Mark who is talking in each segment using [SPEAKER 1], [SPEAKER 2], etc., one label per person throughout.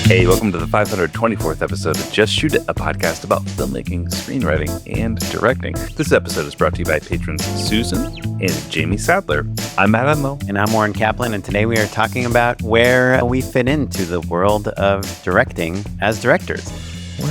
[SPEAKER 1] Hey, welcome to the 524th episode of Just Shoot It, a podcast about filmmaking, screenwriting, and directing. This episode is brought to you by patrons Susan and Jamie Sadler. I'm Matt and Oren.
[SPEAKER 2] And I'm Oren Kaplan, and today we are talking about where we fit into the world of directing as directors,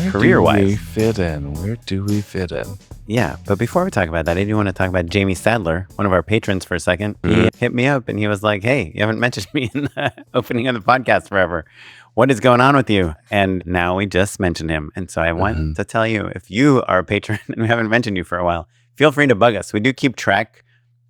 [SPEAKER 2] career-wise.
[SPEAKER 1] Where do we fit in? Where do we fit in?
[SPEAKER 2] Yeah, but before we talk about that, I do want to talk about Jamie Sadler, one of our patrons for a second. He hit me up and he was like, hey, you haven't mentioned me in the opening of the podcast forever. What is going on with you? And now we just mentioned him. And so I want to tell you, if you are a patron and we haven't mentioned you for a while, feel free to bug us. We do keep track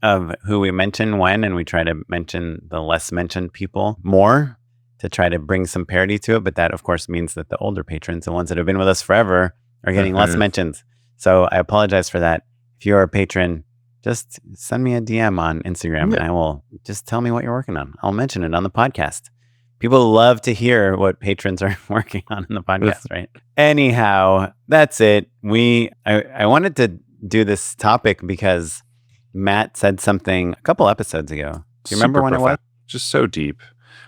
[SPEAKER 2] of who we mention when, and we try to mention the less mentioned people more to try to bring some parity to it. But that, of course, means that the older patrons, the ones that have been with us forever, are getting less mentions. So I apologize for that. If you're a patron, just send me a DM on Instagram and I will just tell me what you're working on. I'll mention it on the podcast. People love to hear what patrons are working on in the podcast, right? Anyhow, that's it. I wanted to do this topic because Matt said something a couple episodes ago. Do you remember when it was?
[SPEAKER 1] Just so deep.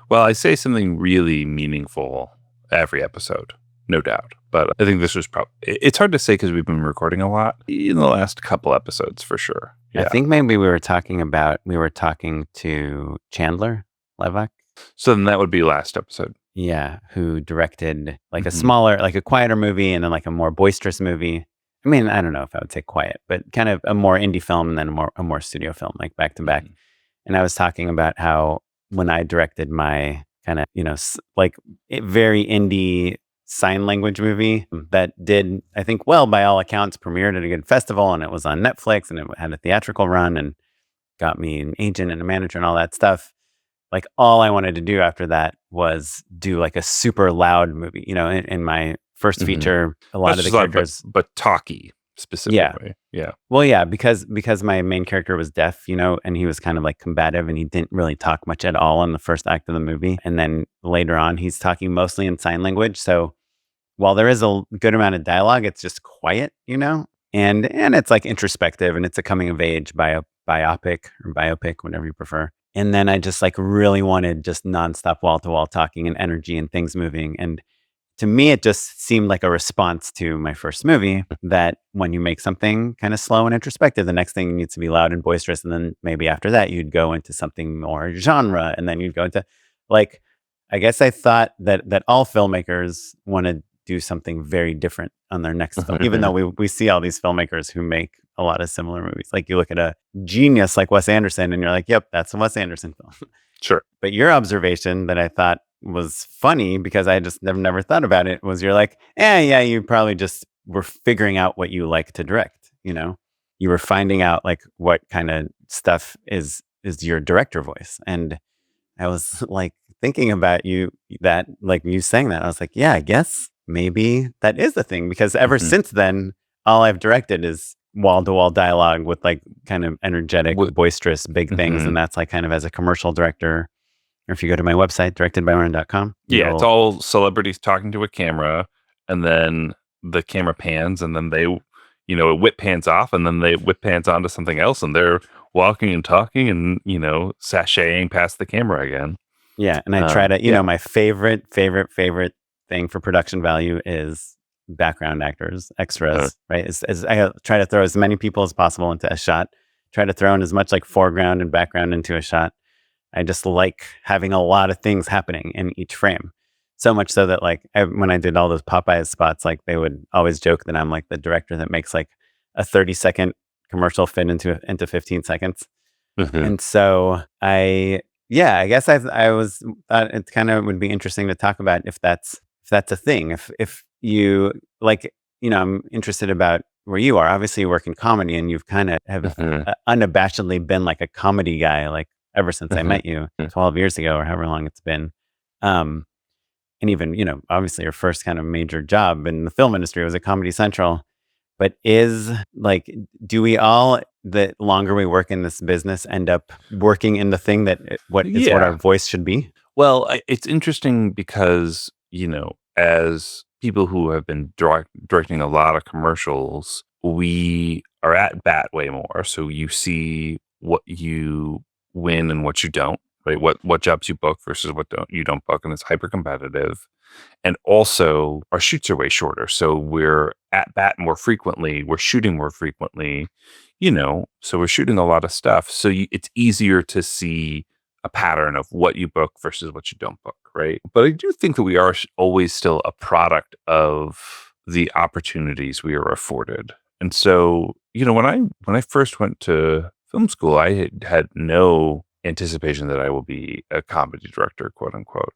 [SPEAKER 1] Well, I say something really meaningful every episode, no doubt. But I think this was probably, it's hard to say because we've been recording a lot in the last couple episodes for sure. Yeah.
[SPEAKER 2] I think maybe we were talking to Chandler Levac.
[SPEAKER 1] So then that would be last episode.
[SPEAKER 2] Yeah, who directed like a smaller, like a quieter movie and then like a more boisterous movie. I mean, I don't know if I would say quiet, but kind of a more indie film and then a more studio film, like back to back. And I was talking about how when I directed my kind of, like very indie sign language movie that did, I think, well, by all accounts, premiered at a good festival and it was on Netflix and it had a theatrical run and got me an agent and a manager and all that stuff. Like all I wanted to do after that was do like a super loud movie, in my first feature, a lot of the characters,
[SPEAKER 1] but talky specifically. Yeah.
[SPEAKER 2] Well, yeah, because my main character was deaf, and he was kind of like combative and he didn't really talk much at all in the first act of the movie. And then later on, he's talking mostly in sign language. So while there is a good amount of dialogue, it's just quiet, and it's like introspective and it's a coming of age biopic, whatever you prefer. And then I just like really wanted just nonstop wall to wall talking and energy and things moving. And to me, it just seemed like a response to my first movie that when you make something kind of slow and introspective, the next thing needs to be loud and boisterous. And then maybe after that, you'd go into something more genre. And then you'd go into like, I guess I thought that all filmmakers want to do something very different on their next film, even though we see all these filmmakers who make a lot of similar movies. Like you look at a genius like Wes Anderson and you're like, yep, that's a Wes Anderson film.
[SPEAKER 1] Sure.
[SPEAKER 2] But your observation that I thought was funny because I just never thought about it was you're like, yeah, you probably just were figuring out what you like to direct. You were finding out like what kind of stuff is your director voice. And I was like thinking about you saying that. I was like, yeah, I guess maybe that is the thing because ever since then, all I've directed is wall-to-wall dialogue with like kind of energetic, boisterous, big things. And that's like kind of as a commercial director. Or if you go to my website, directedbyoren.com.
[SPEAKER 1] Yeah, it's all celebrities talking to a camera and then the camera pans and then they, it whip pans off and then they whip pans onto something else and they're walking and talking and, sashaying past the camera again.
[SPEAKER 2] Yeah, and I try to, my favorite thing for production value is background actors, extras, right? As I try to throw as many people as possible into a shot, try to throw in as much like foreground and background into a shot. I just like having a lot of things happening in each frame. So much so that like when I did all those Popeyes spots, like they would always joke that I'm like the director that makes like a 30-second commercial fit into 15 seconds. And so I guess I was thought it kind of would be interesting to talk about if that's a thing. If you like, I'm interested about where you are. Obviously, you work in comedy, and you've kind of have unabashedly been like a comedy guy, like ever since I met you 12 years ago, or however long it's been. And even, obviously, your first kind of major job in the film industry was at Comedy Central. But do we all, the longer we work in this business, end up working in the thing that what our voice should be?
[SPEAKER 1] Well, it's interesting because, as people who have been directing a lot of commercials, we are at bat way more. So you see what you win and what you don't. right? What jobs you book versus what you don't book, and it's hyper competitive. And also, our shoots are way shorter, so we're at bat more frequently. We're shooting more frequently, so we're shooting a lot of stuff. So it's easier to see a pattern of what you book versus what you don't book, right? But I do think that we are always still a product of the opportunities we are afforded. And so, when I first went to film school, I had no anticipation that I will be a comedy director, quote unquote.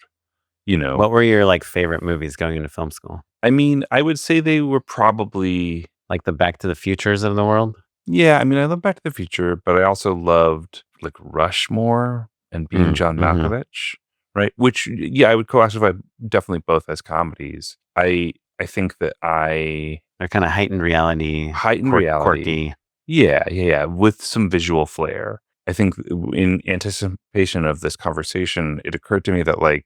[SPEAKER 2] What were your like favorite movies going into film school?
[SPEAKER 1] I mean, I would say they were probably,
[SPEAKER 2] Like the Back to the Futures of the world?
[SPEAKER 1] yeah. I mean, I love Back to the Future, but I also loved like Rushmore and Being John
[SPEAKER 2] Mm-hmm.
[SPEAKER 1] Malkovich, right? Which, yeah, I would classify definitely both as comedies. I think that I
[SPEAKER 2] They're kind of heightened reality,
[SPEAKER 1] heightened reality,
[SPEAKER 2] quirky.
[SPEAKER 1] yeah, with some visual flair. I think in anticipation of this conversation, it occurred to me that like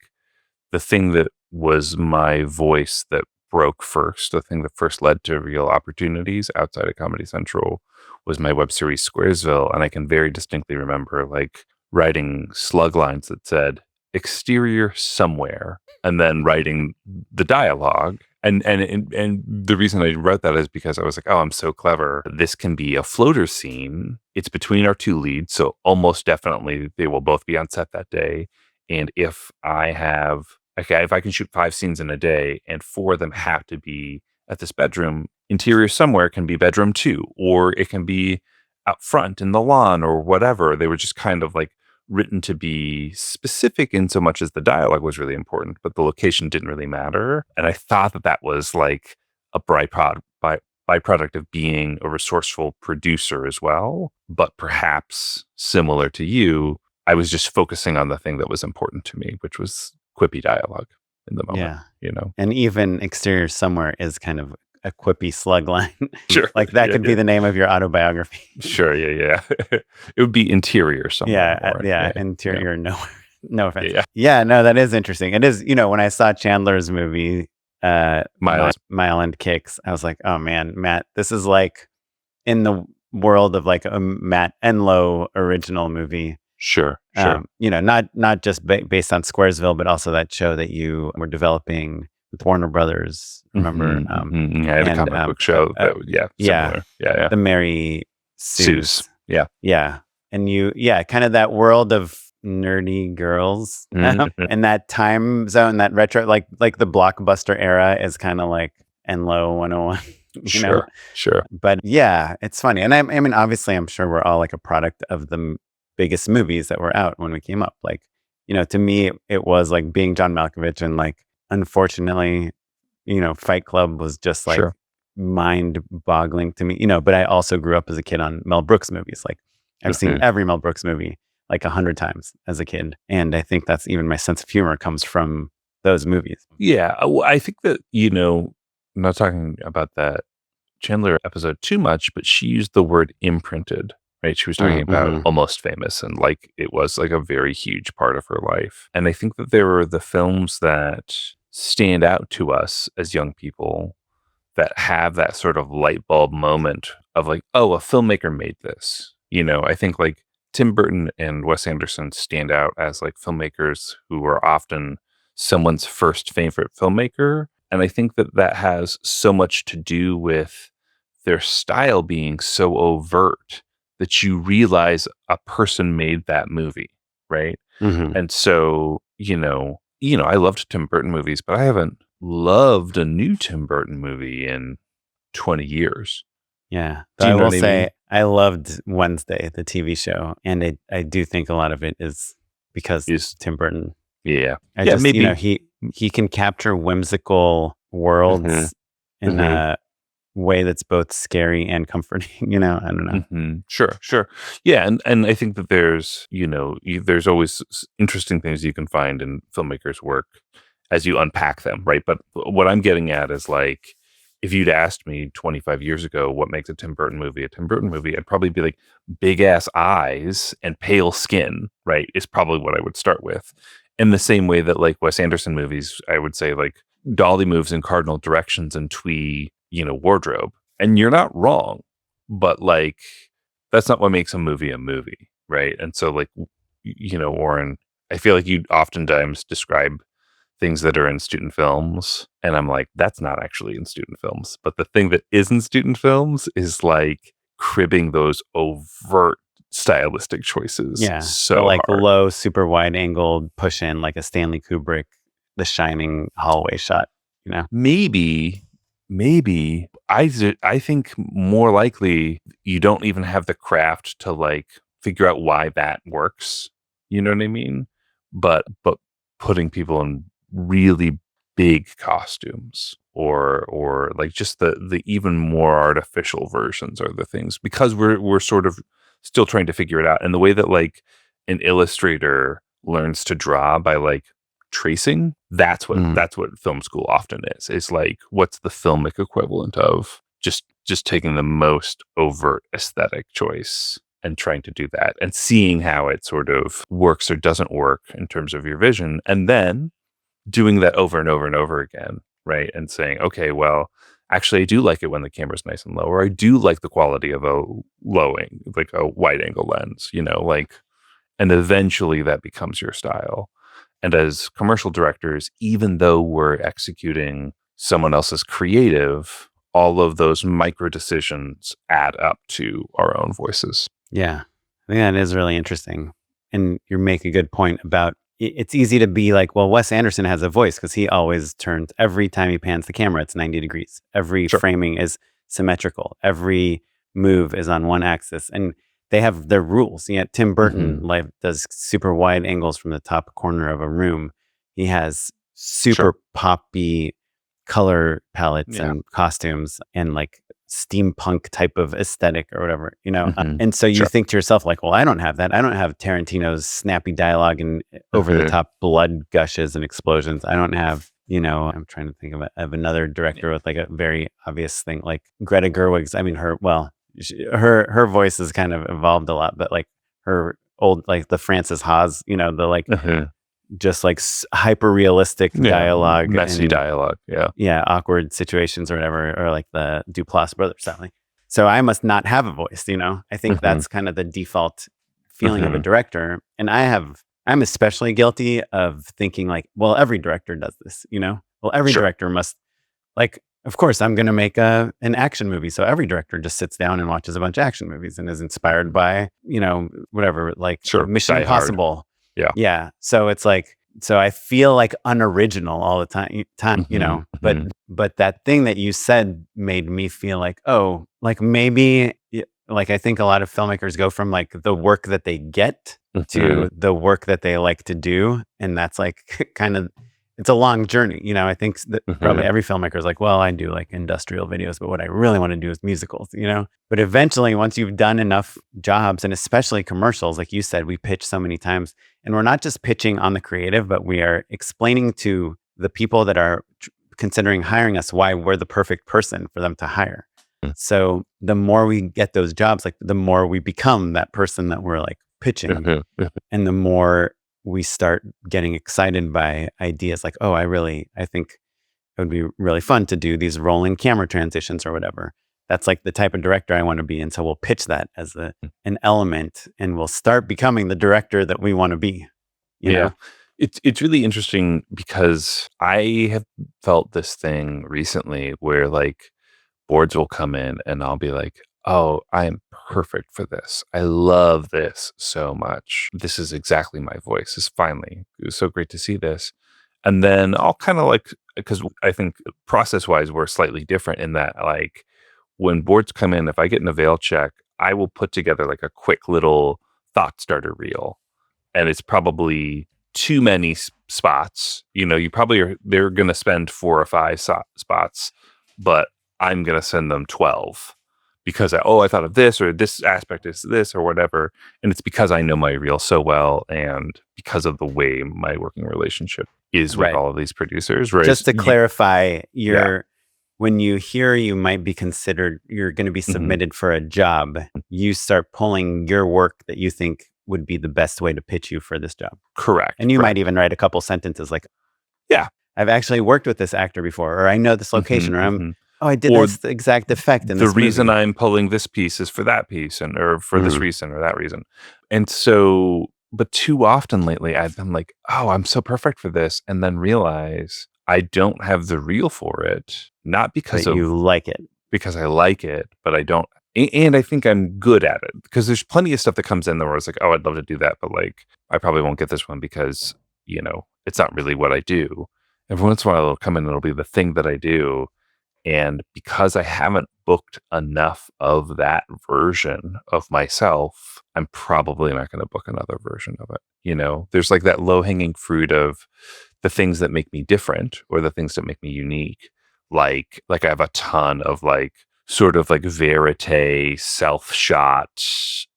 [SPEAKER 1] the thing that was my voice that broke first, the thing that first led to real opportunities outside of Comedy Central was my web series Squaresville. And I can very distinctly remember like writing slug lines that said exterior somewhere and then writing the dialogue. And the reason I wrote that is because I was like, oh, I'm so clever. This can be a floater scene. It's between our two leads. So almost definitely they will both be on set that day. And if I can shoot 5 scenes in a day and 4 of them have to be at this bedroom, interior somewhere can be bedroom 2, or it can be out front in the lawn or whatever. They were just kind of like written to be specific in so much as the dialogue was really important, but the location didn't really matter. And I thought that was like a byproduct of being a resourceful producer as well. But perhaps similar to you, I was just focusing on the thing that was important to me, which was quippy dialogue in the moment,
[SPEAKER 2] Yeah. And even exterior somewhere is kind of a quippy slug line.
[SPEAKER 1] Sure.
[SPEAKER 2] Like that
[SPEAKER 1] Yeah,
[SPEAKER 2] could be the name of your autobiography.
[SPEAKER 1] Sure. Yeah. It would be interior somewhere more.
[SPEAKER 2] Interior nowhere. No offense.
[SPEAKER 1] Yeah.
[SPEAKER 2] Yeah, no, that is interesting. It is, when I saw Chandler's movie,
[SPEAKER 1] Mile
[SPEAKER 2] Mile End Kicks, I was like, oh man, Matt, this is like in the world of like a Matt Enlow original movie.
[SPEAKER 1] Sure.
[SPEAKER 2] Not just based on Squaresville, but also that show that you were developing with Warner Brothers. Remember?
[SPEAKER 1] Yeah, I had a comic book show. Similar. Yeah.
[SPEAKER 2] The Mary Sue's.
[SPEAKER 1] Yeah.
[SPEAKER 2] And kind of that world of nerdy girls and that time zone, that retro, like the Blockbuster era is kind of like Enlow 101.
[SPEAKER 1] Sure.
[SPEAKER 2] But yeah, it's funny. And I mean, obviously, I'm sure we're all like a product of the biggest movies that were out when we came up. Like, to me, it was like Being John Malkovich, and like, unfortunately, Fight Club was just like mind-boggling to me. But I also grew up as a kid on Mel Brooks movies. Like, I've seen every Mel Brooks movie like 100 times as a kid, and I think that's even my sense of humor comes from those movies.
[SPEAKER 1] Yeah, I think that I'm not talking about that Chandler episode too much, but she used the word imprinted. Right. She was talking about Almost Famous, and like it was like a very huge part of her life. And I think that there were the films that stand out to us as young people that have that sort of light bulb moment of like, oh, a filmmaker made this. I think like Tim Burton and Wes Anderson stand out as like filmmakers who are often someone's first favorite filmmaker. And I think that has so much to do with their style being so overt that you realize a person made that movie, right? And so, I loved Tim Burton movies, but I haven't loved a new Tim Burton movie in 20 years.
[SPEAKER 2] Yeah. I will say I loved Wednesday, the TV show, and I do think a lot of it is because Tim Burton.
[SPEAKER 1] Yeah.
[SPEAKER 2] Maybe he can capture whimsical worlds in a way that's both scary and comforting. I don't know.
[SPEAKER 1] Sure. Yeah, and I think that there's there's always interesting things you can find in filmmakers' work as you unpack them, right? But what I'm getting at is like, if you'd asked me 25 years ago what makes a Tim Burton movie, I'd probably be like big ass eyes and pale skin, right? Is probably what I would start with. In the same way that like Wes Anderson movies, I would say like dolly moves in cardinal directions and twee, wardrobe. And you're not wrong, but like that's not what makes a movie, right? And so like, Oren, I feel like you oftentimes describe things that are in student films, and I'm like, that's not actually in student films. But the thing that is in student films is like cribbing those overt stylistic choices
[SPEAKER 2] Yeah. The
[SPEAKER 1] so
[SPEAKER 2] like
[SPEAKER 1] hard.
[SPEAKER 2] low, super wide angled push in, like a Stanley Kubrick, The Shining hallway shot, you know?
[SPEAKER 1] Maybe I think more likely you don't even have the craft to like figure out why that works. You know what I mean? But putting people in really big costumes or like just the even more artificial versions are the things, because we're sort of still trying to figure it out. And the way that like an illustrator learns to draw by like tracing,
[SPEAKER 2] Mm.
[SPEAKER 1] that's what film school often is like, what's the filmic equivalent of just taking the most overt aesthetic choice and trying to do that and seeing how it sort of works or doesn't work in terms of your vision, and then doing that over and over and over again, right? And saying, okay, well, actually I do like it when the camera's nice and low, or I do like the quality of a like a wide angle lens, like, and eventually that becomes your style. And as commercial directors, even though we're executing someone else's creative, all of those micro decisions add up to our own voices.
[SPEAKER 2] Yeah. I think that is really interesting. And you make a good point about it's easy to be like, well, Wes Anderson has a voice because he always turns, every time he pans the camera, it's 90 degrees. Every
[SPEAKER 1] Sure.
[SPEAKER 2] framing is symmetrical. Every move is on one axis. And they have their rules. Yet Tim Burton like does super wide angles from the top corner of a room. He has super
[SPEAKER 1] Sure.
[SPEAKER 2] poppy color palettes
[SPEAKER 1] Yeah.
[SPEAKER 2] and costumes and like steampunk type of aesthetic or whatever,
[SPEAKER 1] Mhm.
[SPEAKER 2] and so you
[SPEAKER 1] Sure.
[SPEAKER 2] think to yourself like, well, I don't have that. I don't have Tarantino's snappy dialogue and over the
[SPEAKER 1] Mhm.
[SPEAKER 2] top blood gushes and explosions. I don't have, I'm trying to think of another director with like a very obvious thing like Greta Gerwig's. I mean, her voice has kind of evolved a lot, but like her old, like the Frances Ha's, the like
[SPEAKER 1] Mhm.
[SPEAKER 2] just like hyper realistic
[SPEAKER 1] Yeah.
[SPEAKER 2] dialogue
[SPEAKER 1] Messy
[SPEAKER 2] and
[SPEAKER 1] dialogue. Yeah.
[SPEAKER 2] yeah, awkward situations or whatever, or like the Duplass brothers styling. So I must not have a voice, I think
[SPEAKER 1] Mhm.
[SPEAKER 2] that's kind of the default feeling of a
[SPEAKER 1] Mhm.
[SPEAKER 2] director. And I'm especially guilty of thinking like, well, every director does this, Well, every
[SPEAKER 1] Sure.
[SPEAKER 2] director must, like, of course, I'm going to make an action movie. So every director just sits down and watches a bunch of action movies and is inspired by, whatever, like
[SPEAKER 1] Sure.
[SPEAKER 2] Mission
[SPEAKER 1] Die Hard.
[SPEAKER 2] Impossible.
[SPEAKER 1] Yeah.
[SPEAKER 2] Yeah. So it's like, so I feel like unoriginal all the time,
[SPEAKER 1] Mhm.
[SPEAKER 2] but
[SPEAKER 1] Mhm.
[SPEAKER 2] that thing that you said made me feel like, oh, like maybe like I think a lot of filmmakers go from like the work that they get
[SPEAKER 1] Mhm.
[SPEAKER 2] to the work that they like to do. And that's like kind of, it's a long journey. I think that probably
[SPEAKER 1] Mhm.
[SPEAKER 2] every filmmaker is like, well, I do like industrial videos, but what I really want to do is musicals. But eventually, once you've done enough jobs and especially commercials, like you said, we pitch so many times and we're not just pitching on the creative, but we are explaining to the people that are considering hiring us why we're the perfect person for them to hire. So the more we get those jobs, like the more we become that person that we're like pitching,
[SPEAKER 1] Mhm.
[SPEAKER 2] and the more we start getting excited by ideas like, oh, I think it would be really fun to do these rolling camera transitions or whatever. That's like the type of director I want to be. And so we'll pitch that as an element and we'll start becoming the director that we want to be, you
[SPEAKER 1] Yeah.
[SPEAKER 2] know?
[SPEAKER 1] It's really interesting because I have felt this thing recently where like boards will come in and I'll be like, "Oh, I am perfect for this. I love this so much. This is exactly my voice. It was so great to see this." And then I'll kind of like, because I think process-wise we're slightly different in that like when boards come in, if I get an avail check, I will put together like a quick little thought starter reel, and it's probably too many spots. You probably they're going to spend 4 or 5 spots, but I'm going to send them 12 because I thought of this, or this aspect is this or whatever. And it's because I know my reel so well and because of the way my working relationship is with
[SPEAKER 2] Right.
[SPEAKER 1] all of these producers.
[SPEAKER 2] Just
[SPEAKER 1] Whereas
[SPEAKER 2] to clarify,
[SPEAKER 1] yeah.
[SPEAKER 2] when you hear you might be considered, you're going to be
[SPEAKER 1] Mhm.
[SPEAKER 2] submitted for a job, you start pulling your work that you think would be the best way to pitch you for this job.
[SPEAKER 1] Correct.
[SPEAKER 2] And you might
[SPEAKER 1] Correct.
[SPEAKER 2] even write a couple sentences like,
[SPEAKER 1] Yeah.
[SPEAKER 2] I've actually worked with this actor before, or I know this
[SPEAKER 1] Mhm,
[SPEAKER 2] location, or
[SPEAKER 1] mhm.
[SPEAKER 2] I did
[SPEAKER 1] Or
[SPEAKER 2] this exact effect in
[SPEAKER 1] the
[SPEAKER 2] this
[SPEAKER 1] reason
[SPEAKER 2] movie.
[SPEAKER 1] I'm pulling this piece is for that piece, and or for this
[SPEAKER 2] Mm.
[SPEAKER 1] reason or that reason. And so but too often lately, I've been like, "Oh, I'm so perfect for this," and then realize I don't have the reel for it, not because
[SPEAKER 2] But
[SPEAKER 1] of
[SPEAKER 2] you like it.
[SPEAKER 1] because I like it, but I don't and I think I'm good at it because there's plenty of stuff that comes in there where it's like, "Oh, I'd love to do that," but, like, I probably won't get this one because, it's not really what I do. Every once in a while, it'll come in and it'll be the thing that I do, and because I haven't booked enough of that version of myself, I'm probably not going to book another version of it. There's like that low hanging fruit of the things that make me different or the things that make me unique. Like I have a ton of like sort of like verite self shot,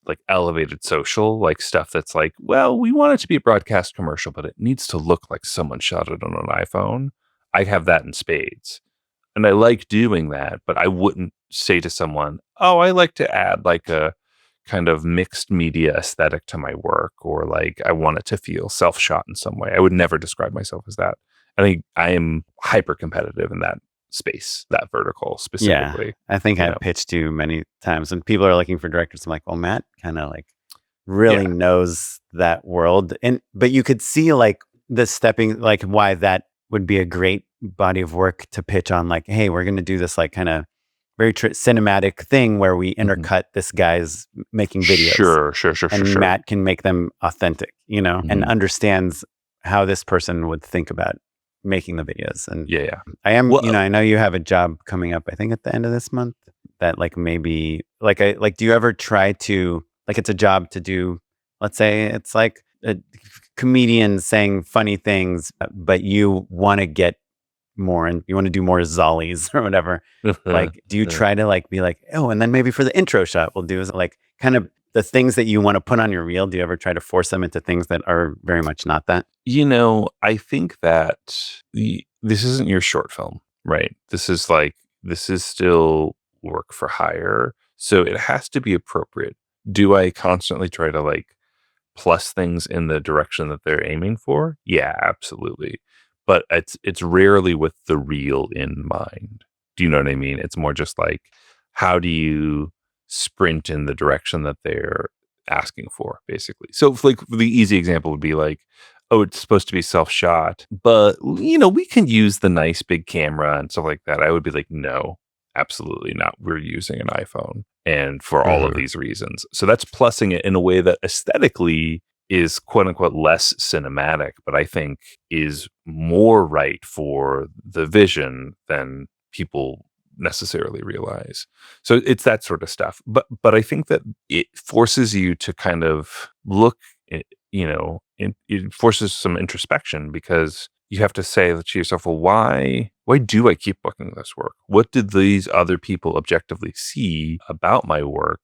[SPEAKER 1] like elevated social, like stuff that's like, well, we want it to be a broadcast commercial, but it needs to look like someone shot it on an iPhone. I have that in spades. And I like doing that, but I wouldn't say to someone, "Oh, I like to add like a kind of mixed media aesthetic to my work," or like I want it to feel self-shot in some way. I would never describe myself as that. I think I am hyper competitive in that space, that vertical
[SPEAKER 2] Yeah.
[SPEAKER 1] specifically.
[SPEAKER 2] I think
[SPEAKER 1] You
[SPEAKER 2] I've
[SPEAKER 1] know,
[SPEAKER 2] pitched to many times when people are looking for directors. I'm like, well, Matt kind of like really
[SPEAKER 1] yeah,
[SPEAKER 2] knows that world. But you could see like the stepping, like why that would be a great body of work to pitch on. Like, hey, we're going to do this like kind of very cinematic thing where we
[SPEAKER 1] hmm
[SPEAKER 2] intercut this guy's making videos
[SPEAKER 1] sure, sure, sure, sure,
[SPEAKER 2] and
[SPEAKER 1] sure.
[SPEAKER 2] Matt can make them authentic, and
[SPEAKER 1] Hmm.
[SPEAKER 2] understands how this person would think about making the videos. And
[SPEAKER 1] Yeah, yeah.
[SPEAKER 2] I am,
[SPEAKER 1] Well,
[SPEAKER 2] I know you have a job coming up, I think at the end of this month that like maybe like do you ever try to like it's a job to do, let's say it's like a comedian saying funny things, but you want to get more and you want to do more zollies or whatever. Like, do you try to like be like, oh, and then maybe for the intro shot we'll do is like kind of the things that you want to put on your reel. Do you ever try to force them into things that are very much not that?
[SPEAKER 1] I think that this isn't your short film, right? This is still work for hire. So it has to be appropriate. Do I constantly try to like plus things in the direction that they're aiming for? Yeah, absolutely. But it's rarely with the real in mind. Do you know what I mean? It's more just like how do you sprint in the direction that they're asking for, basically. So like the easy example would be like, oh, it's supposed to be self-shot, but we can use the nice big camera and stuff like that. I would be like, no, absolutely not. We're using an iPhone and for all of
[SPEAKER 2] Mhm.
[SPEAKER 1] these reasons. So that's plussing it in a way that aesthetically is quote unquote less cinematic, but I think is more right for the vision than people necessarily realize. So it's that sort of stuff. But I think that it forces you to kind of look it forces some introspection because you have to say to yourself, well, why do I keep booking this work? What did these other people objectively see about my work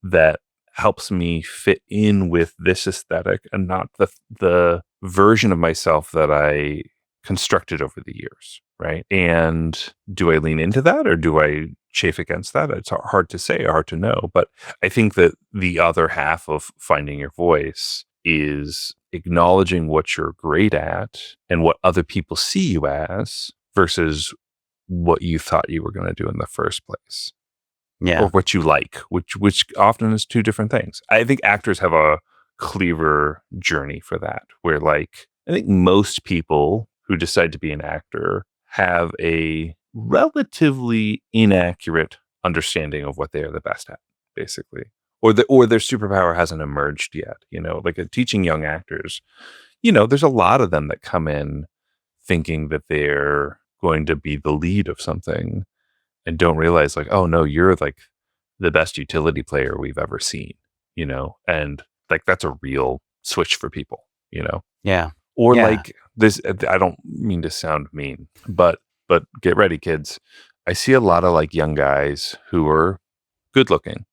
[SPEAKER 1] that helps me fit in with this aesthetic and not the version of myself that I constructed over the years, right? And do I lean into that or do I chafe against that? It's hard to say, hard to know. But I think that the other half of finding your voice is acknowledging what you're great at and what other people see you as versus what you thought you were going to do in the first place or
[SPEAKER 2] Yeah.
[SPEAKER 1] what you like, which often is two different things. I think actors have a clearer journey for that, where like I think most people who decide to be an actor have a relatively inaccurate understanding of what they are the best at, basically. Or their superpower hasn't emerged yet. Like teaching young actors, there's a lot of them that come in thinking that they're going to be the lead of something and don't realize like, oh no, you're like the best utility player we've ever seen, and like that's a real switch for people,
[SPEAKER 2] Yeah.
[SPEAKER 1] or
[SPEAKER 2] Yeah.
[SPEAKER 1] like this. I don't mean to sound mean, but get ready, kids. I see a lot of like young guys who are good looking,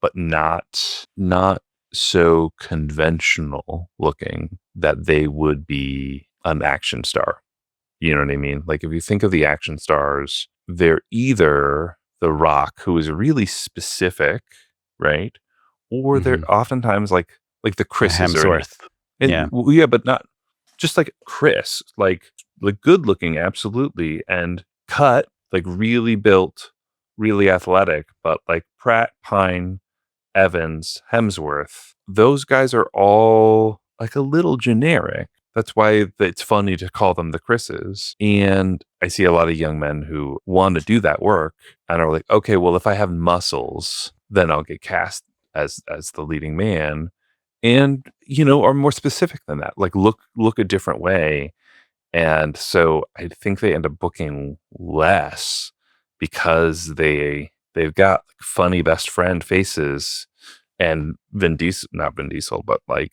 [SPEAKER 1] but not so conventional looking that they would be an action star. You know what I mean? Like if you think of the action stars, they're either The Rock, who is really specific, right? Or they're
[SPEAKER 2] Hmm.
[SPEAKER 1] oftentimes like the Chris's or any,
[SPEAKER 2] Hemsworth. Yeah.
[SPEAKER 1] yeah, but not just like Chris, like good looking, absolutely, and cut, like really built, really athletic, but like Pratt Pine Evans, Hemsworth, those guys are all like a little generic. That's why it's funny to call them the Chris's. And I see a lot of young men who want to do that work and are like, okay, well, if I have muscles, then I'll get cast as the leading man. And, are more specific than that. Like look a different way. And so I think they end up booking less because they've got like funny best friend faces, and not Vin Diesel, but like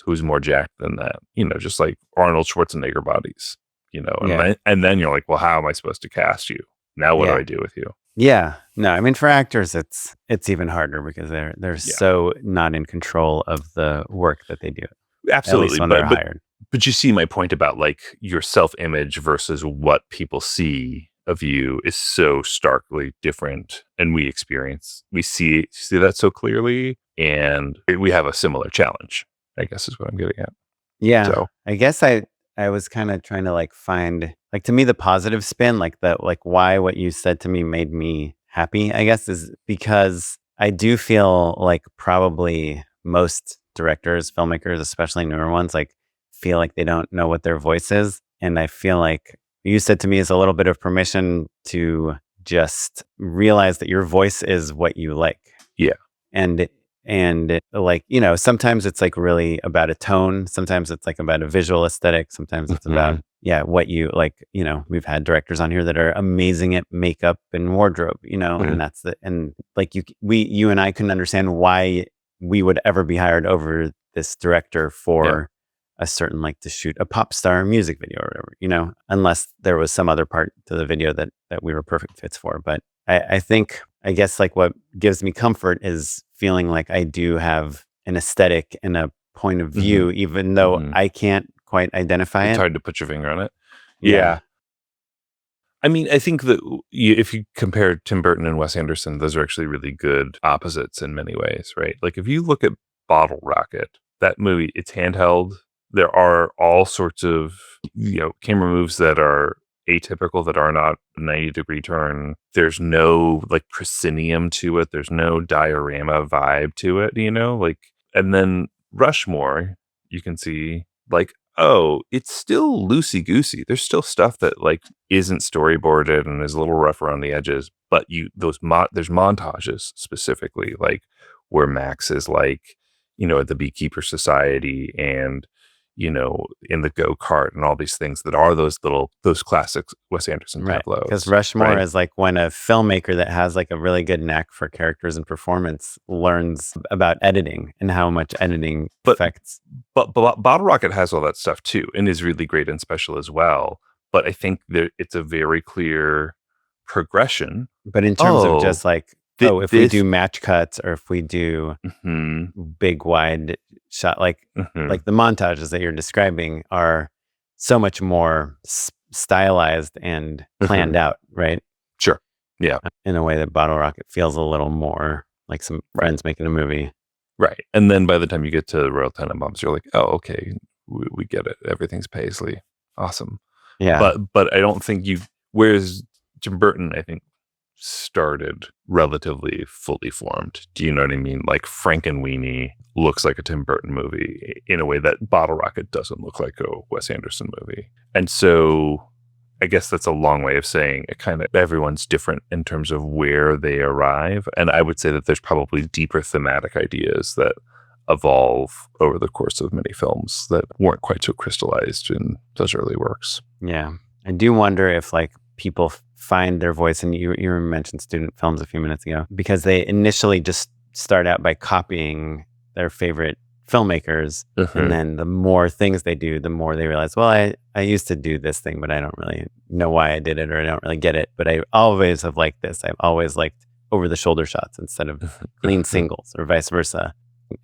[SPEAKER 1] who's more jacked than that? Just like Arnold Schwarzenegger bodies. And then you're like, well, how am I supposed to cast you? Now what do I do with you?
[SPEAKER 2] Yeah. No, I mean, for actors, it's even harder because they're so not in control of the work that they do.
[SPEAKER 1] Absolutely,
[SPEAKER 2] at least when they're hired.
[SPEAKER 1] But you see my point about like your self-image versus what people see of you is so starkly different, and we see that so clearly, and we have a similar challenge, I guess is what I'm getting at.
[SPEAKER 2] Yeah. So I guess I was kind of trying to like find, like, to me, the positive spin, like why what you said to me made me happy, I guess, is because I do feel like probably most directors, filmmakers, especially newer ones, like feel like they don't know what their voice is. And I feel like you said to me is a little bit of permission to just realize that your voice is what you like.
[SPEAKER 1] Yeah.
[SPEAKER 2] And like, sometimes it's like really about a tone. Sometimes it's like about a visual aesthetic. Sometimes it's about, what you like, we've had directors on here that are amazing at makeup and wardrobe, and like you and I couldn't understand why we would ever be hired over this director for a certain, like, to shoot a pop star music video or whatever, unless there was some other part to the video that we were perfect fits for. But I think, I guess, like, what gives me comfort is feeling like I do have an aesthetic and a point of view, even though I can't quite identify it.
[SPEAKER 1] It's hard to put your finger on it. Yeah. I mean, I think that if you compare Tim Burton and Wes Anderson, those are actually really good opposites in many ways, right? Like if you look at Bottle Rocket, that movie, it's handheld. There are all sorts of, camera moves that are atypical, that are not a 90-degree turn. There's no like proscenium to it. There's no diorama vibe to it, like, and then Rushmore, you can see like, oh, it's still loosey-goosey. There's still stuff that like isn't storyboarded and is a little rough around the edges, but there's montages specifically, like where Max is like, at the Beekeeper Society and, in the go-kart and all these things that are those classic Wes Anderson tableaus.
[SPEAKER 2] Because Rushmore is like when a filmmaker that has like a really good knack for characters and performance learns about editing and how much editing affects.
[SPEAKER 1] But Bottle Rocket has all that stuff too, and is really great and special as well. But I think it's a very clear progression.
[SPEAKER 2] But in terms of just like, if we do match cuts or if we do big wide shot, like the montages that you're describing are so much more stylized and planned out, right?
[SPEAKER 1] Sure. Yeah.
[SPEAKER 2] In a way that Bottle Rocket feels a little more like some friends making a movie.
[SPEAKER 1] Right. And then by the time you get to Royal Tenenbaums, you're like, oh, okay, we get it. Everything's Paisley. Awesome.
[SPEAKER 2] Yeah.
[SPEAKER 1] But I don't think whereas Tim Burton, I think, started relatively fully formed. Do you know what I mean? Like Frankenweenie looks like a Tim Burton movie in a way that Bottle Rocket doesn't look like a Wes Anderson movie. And so I guess that's a long way of saying it kind of everyone's different in terms of where they arrive. And I would say that there's probably deeper thematic ideas that evolve over the course of many films that weren't quite so crystallized in those early works.
[SPEAKER 2] Yeah. I do wonder if like people find their voice, and you mentioned student films a few minutes ago, because they initially just start out by copying their favorite filmmakers, and then the more things they do, the more they realize, well, I used to do this thing, but I don't really know why I did it, or I don't really get it, but I always have liked this. I've always liked over the shoulder shots instead of clean singles, or vice versa.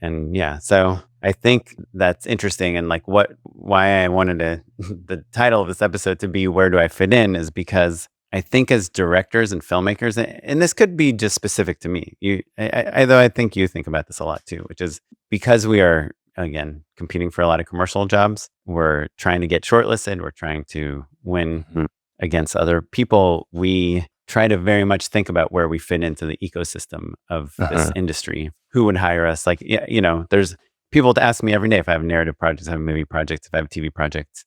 [SPEAKER 2] And yeah, so I think that's interesting. And like why I wanted the title of this episode to be "Where Do I Fit In?" is because I think as directors and filmmakers, and this could be just specific to me, though I think you think about this a lot too, which is because we are, again, competing for a lot of commercial jobs, we're trying to get shortlisted, we're trying to win against other people. We try to very much think about where we fit into the ecosystem of this industry. who would hire us. Like, yeah, there's people to ask me every day if I have narrative projects, if I have movie projects, if I have TV projects,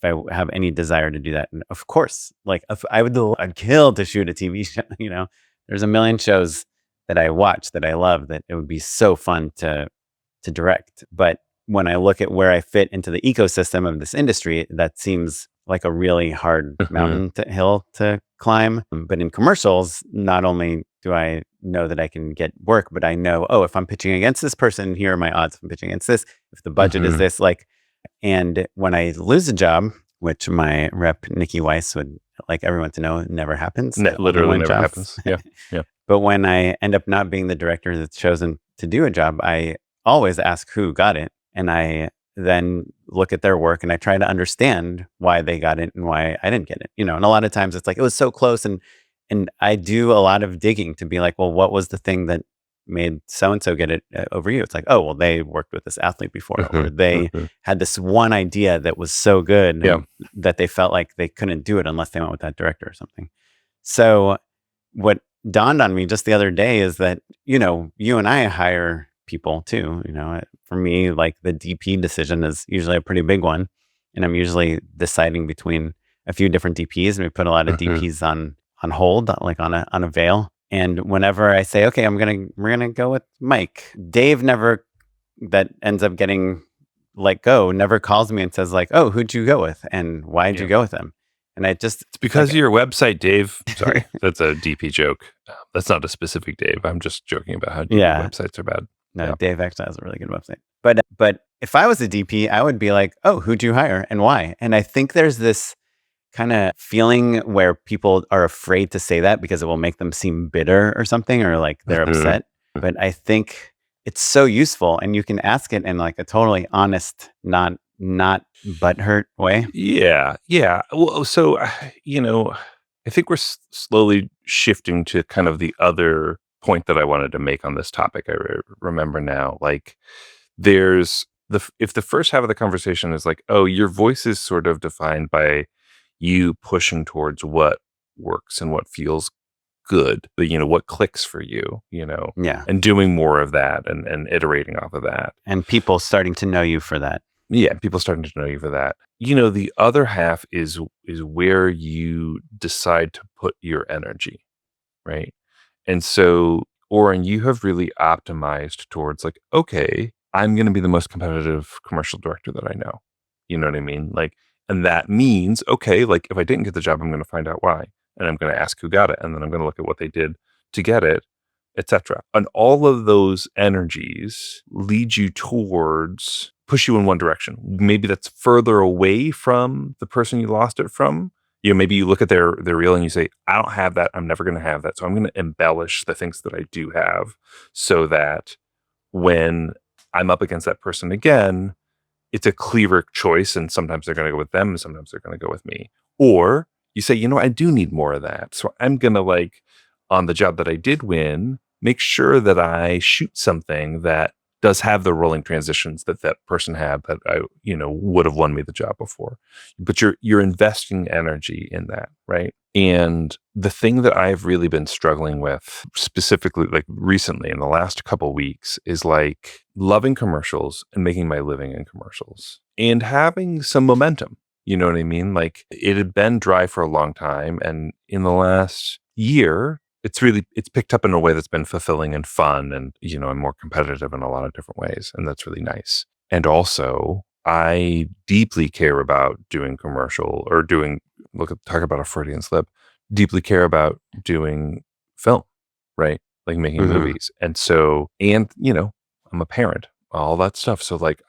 [SPEAKER 2] if I have any desire to do that. And of course, like if I'd kill to shoot a TV show. There's a million shows that I watch that I love that it would be so fun to direct. But when I look at where I fit into the ecosystem of this industry, that seems like a really hard hill to climb. But in commercials, not only do I know that I can get work, but I know, if I'm pitching against this person, here are my odds. If I'm pitching against this, if the budget is this, and when I lose a job, which my rep, Nikki Weiss, would like everyone to know, never happens.
[SPEAKER 1] Literally never happens. Yeah. Yeah.
[SPEAKER 2] But when I end up not being the director that's chosen to do a job, I always ask who got it. And I then look at their work and I try to understand why they got it and why I didn't get it. And a lot of times it's like, it was so close. And I do a lot of digging to be like, well, what was the thing that made so-and-so get it over you? It's like, oh, well, they worked with this athlete before, or they had this one idea that was so good that they felt like they couldn't do it unless they went with that director or something. So what dawned on me just the other day is that, you and I hire people too. For me, like the DP decision is usually a pretty big one. And I'm usually deciding between a few different DPs, and we put a lot of DPs on hold, like on a veil. And whenever I say, okay, we're gonna go with Mike, Dave that ends up getting let go, never calls me and says like, oh, who'd you go with? And why'd you go with them? And it's
[SPEAKER 1] because of your website, Dave. Sorry, that's a DP joke. That's not a specific Dave. I'm just joking about how websites are bad.
[SPEAKER 2] No, Dave actually has a really good website. But if I was a DP, I would be like, oh, who'd you hire and why? And I think there's this kind of feeling where people are afraid to say that because it will make them seem bitter or something, or like they're upset. But I think it's so useful, and you can ask it in like a totally honest, not butthurt way.
[SPEAKER 1] Yeah. Well, so I think we're slowly shifting to kind of the other point that I wanted to make on this topic. I remember now, like there's if the first half of the conversation is like, oh, your voice is sort of defined by you pushing towards what works and what feels good, what clicks for you, and doing more of that and iterating off of that.
[SPEAKER 2] And people starting to know you for that.
[SPEAKER 1] Yeah, people starting to know you for that. The other half is where you decide to put your energy, right? And so, Oren, you have really optimized towards like, okay, I'm going to be the most competitive commercial director that I know. You know what I mean? Like, and that means, okay, like if I didn't get the job, I'm going to find out why. And I'm going to ask who got it. And then I'm going to look at what they did to get it, etc. And all of those energies lead you towards, push you in one direction. Maybe that's further away from the person you lost it from. Maybe you look at their reel and you say, I don't have that. I'm never going to have that. So I'm going to embellish the things that I do have so that when I'm up against that person again, it's a clearer choice. And sometimes they're going to go with them and sometimes they're going to go with me. Or you say, I do need more of that. So I'm going to, like, on the job that I did win, make sure that I shoot something that does have the rolling transitions that person had that I, would have won me the job before. But you're investing energy in that, right? And the thing that I've really been struggling with, specifically like recently in the last couple weeks, is like loving commercials and making my living in commercials and having some momentum. You know what I mean? Like it had been dry for a long time, and in the last year, it's picked up in a way that's been fulfilling and fun, and I'm more competitive in a lot of different ways, and that's really nice. And also, I deeply care about doing commercial or talk about a Freudian slip. Deeply care about doing film, right? Like making movies, and so, and I'm a parent, all that stuff. So like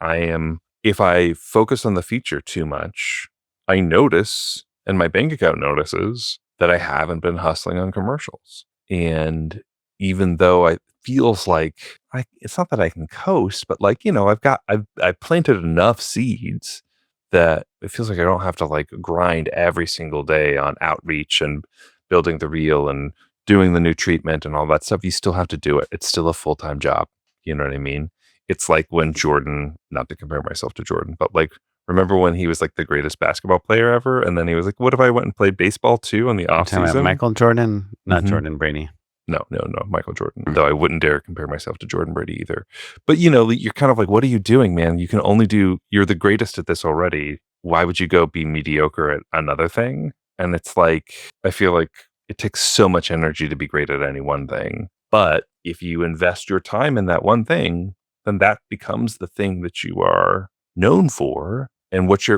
[SPEAKER 1] if I focus on the future too much, I notice, and my bank account notices, that I haven't been hustling on commercials. And even though it feels like it's not that I can coast, but like, I've planted enough seeds that it feels like I don't have to like grind every single day on outreach and building the reel and doing the new treatment and all that stuff. You still have to do it. It's still a full-time job. You know what I mean? It's like when Jordan, not to compare myself to Jordan, but like, remember when he was like the greatest basketball player ever? And then he was like, what if I went and played baseball too in the off season?
[SPEAKER 2] Michael Jordan, not Jordan Brady.
[SPEAKER 1] No, Michael Jordan. Though I wouldn't dare compare myself to Jordan Brady either. But you're kind of like, what are you doing, man? You're the greatest at this already. Why would you go be mediocre at another thing? And it's like, I feel like it takes so much energy to be great at any one thing. But if you invest your time in that one thing, then that becomes the thing that you are known for. And what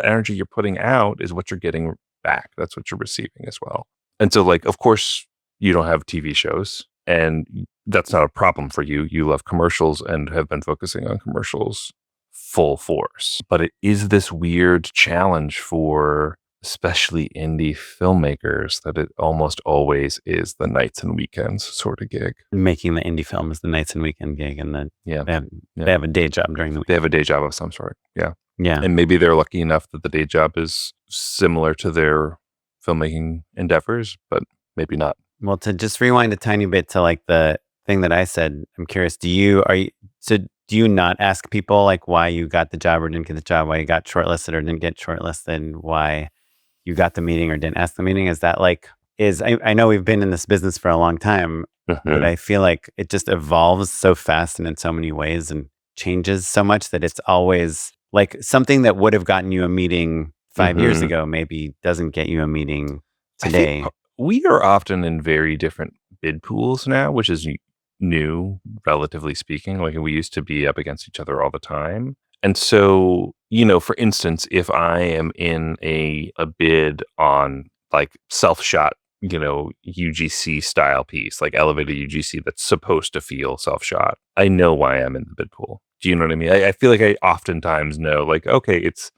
[SPEAKER 1] energy you're putting out is what you're getting back. That's what you're receiving as well. And so, like, of course, you don't have TV shows, and that's not a problem for you. You love commercials and have been focusing on commercials full force. But it is this weird challenge for especially indie filmmakers that it almost always is the nights and weekends sort of gig.
[SPEAKER 2] Making the indie film is the nights and weekend gig, and then they have a day job during the week.
[SPEAKER 1] They have a day job of some sort. Yeah.
[SPEAKER 2] Yeah.
[SPEAKER 1] And maybe they're lucky enough that the day job is similar to their filmmaking endeavors, but maybe not.
[SPEAKER 2] Well, to just rewind a tiny bit to like the thing that I said, I'm curious, do you not ask people like why you got the job or didn't get the job, why you got shortlisted or didn't get shortlisted, why you got the meeting or didn't ask the meeting? Is that like, I know we've been in this business for a long time, but I feel like it just evolves so fast and in so many ways and changes so much that it's always like something that would have gotten you a meeting 5 years ago maybe doesn't get you a meeting today.
[SPEAKER 1] We are often in very different bid pools now, which is new, relatively speaking. Like, we used to be up against each other all the time. And so, for instance, if I am in a bid on like self-shot, UGC style piece, like elevated UGC that's supposed to feel self-shot, I know why I'm in the bid pool. Do you know what I mean? I feel like I oftentimes know, like, okay, it's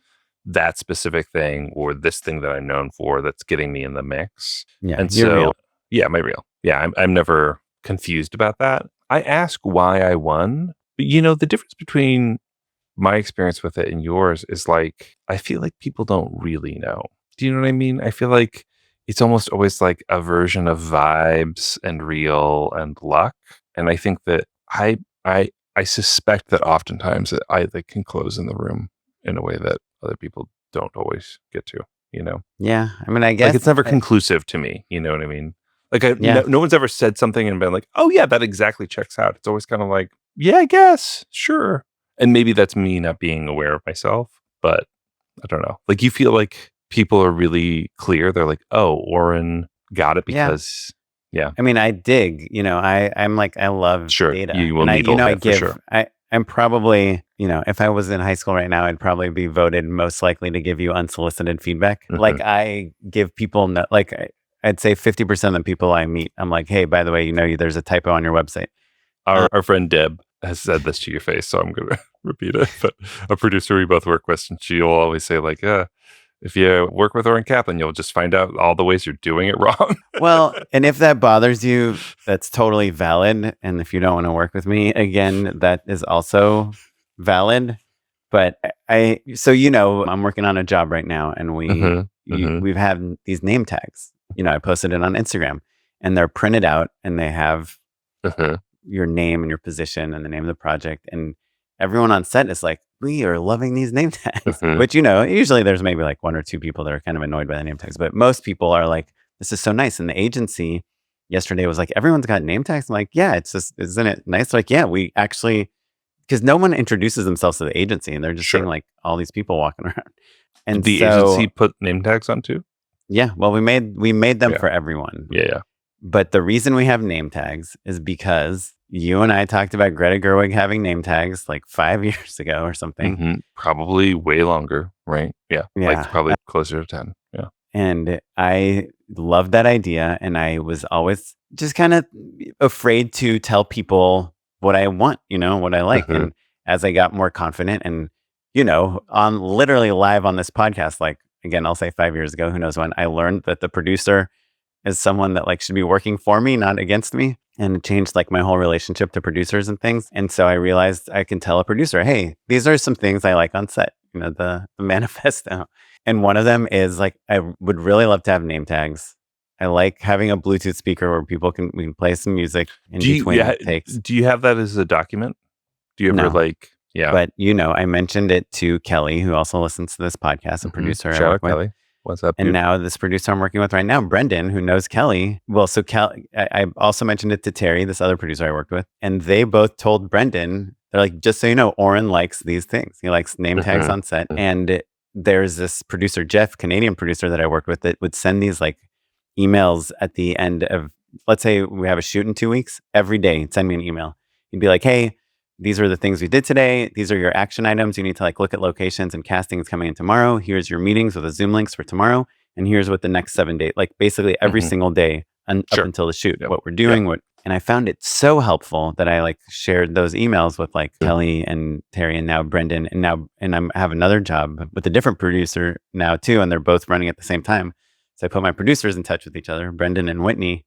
[SPEAKER 1] that specific thing or this thing that I'm known for that's getting me in the mix.
[SPEAKER 2] Yeah,
[SPEAKER 1] and
[SPEAKER 2] you're
[SPEAKER 1] so,
[SPEAKER 2] real.
[SPEAKER 1] yeah, my real. Yeah, I'm never confused about that. I ask why I won, but the difference between my experience with it and yours is like, I feel like people don't really know. Do you know what I mean? I feel like it's almost always like a version of vibes and real and luck. And I think that I suspect that oftentimes I can close in the room in a way that other people don't always get to,
[SPEAKER 2] Yeah. I mean, I guess
[SPEAKER 1] like it's never conclusive to me. You know what I mean? Like
[SPEAKER 2] Yeah.
[SPEAKER 1] no one's ever said something and been like, oh yeah, that exactly checks out. It's always kind of like, yeah, I guess, sure. And maybe that's me not being aware of myself, but I don't know. Like, you feel like people are really clear. They're like, oh, Oren got it because, yeah.
[SPEAKER 2] I mean, I dig, I'm like, I love
[SPEAKER 1] Sure,
[SPEAKER 2] data.
[SPEAKER 1] you will
[SPEAKER 2] and
[SPEAKER 1] needle
[SPEAKER 2] I
[SPEAKER 1] it for sure.
[SPEAKER 2] I'm probably, if I was in high school right now, I'd probably be voted most likely to give you unsolicited feedback. Like, I give people, I'd say 50% of the people I meet, I'm like, hey, by the way, there's a typo on your website.
[SPEAKER 1] Our friend Deb has said this to your face, so I'm going to repeat it. But a producer we both work with, and she'll always say, like, if you work with Oren Kaplan, you'll just find out all the ways you're doing it wrong.
[SPEAKER 2] Well, and if that bothers you, that's totally valid. And if you don't want to work with me again, that is also valid. But I'm working on a job right now, and we've had these name tags. I posted it on Instagram, and they're printed out, and they have your name and your position and the name of the project. And everyone on set is like, we are loving these name tags. Which, usually there's maybe like one or two people that are kind of annoyed by the name tags, but most people are like, this is so nice. And the agency yesterday was like, everyone's got name tags. I'm like, yeah, it's just, isn't it nice? Like, yeah, we actually, because no one introduces themselves to the agency, and they're just seeing like all these people walking around. And
[SPEAKER 1] the agency put name tags on too?
[SPEAKER 2] Yeah. Well, we made them for everyone.
[SPEAKER 1] Yeah.
[SPEAKER 2] But the reason we have name tags is because you and I talked about Greta Gerwig having name tags like 5 years ago or something.
[SPEAKER 1] Probably way longer, right? Yeah. Like probably closer to 10. Yeah.
[SPEAKER 2] And I loved that idea. And I was always just kind of afraid to tell people what I want, what I like. And as I got more confident and, on literally live on this podcast, like, again, I'll say 5 years ago, who knows when, I learned that the producer is someone that like should be working for me, not against me. And it changed like my whole relationship to producers and things. And so I realized I can tell a producer, hey, these are some things I like on set, the manifesto. And one of them is like, I would really love to have name tags. I like having a Bluetooth speaker where we can play some music in between takes.
[SPEAKER 1] Do you have that as a document? Do you ever
[SPEAKER 2] But I mentioned it to Kelly, who also listens to this podcast, a producer.
[SPEAKER 1] Shout out Kelly. What's up,
[SPEAKER 2] And
[SPEAKER 1] dude?
[SPEAKER 2] now this producer I'm working with right now, Brendan, who knows Kelly. Well, so I also mentioned it to Terry, this other producer I worked with, and they both told Brendan, they're like, just so you know, Oren likes these things. He likes name tags on set. And there's this producer, Jeff, Canadian producer that I worked with, that would send these like emails at the end of, let's say we have a shoot in 2 weeks, every day, he'd send me an email. He'd be like, hey, these are the things we did today. These are your action items. You need to like look at locations and casting is coming in tomorrow. Here's your meetings with the Zoom links for tomorrow. And here's what the next 7 days, like basically every single day up until the shoot, what we're doing, and I found it so helpful that I like shared those emails with like Kelly and Terry and now Brendan and I have another job with a different producer now too. And they're both running at the same time. So I put my producers in touch with each other, Brendan and Whitney.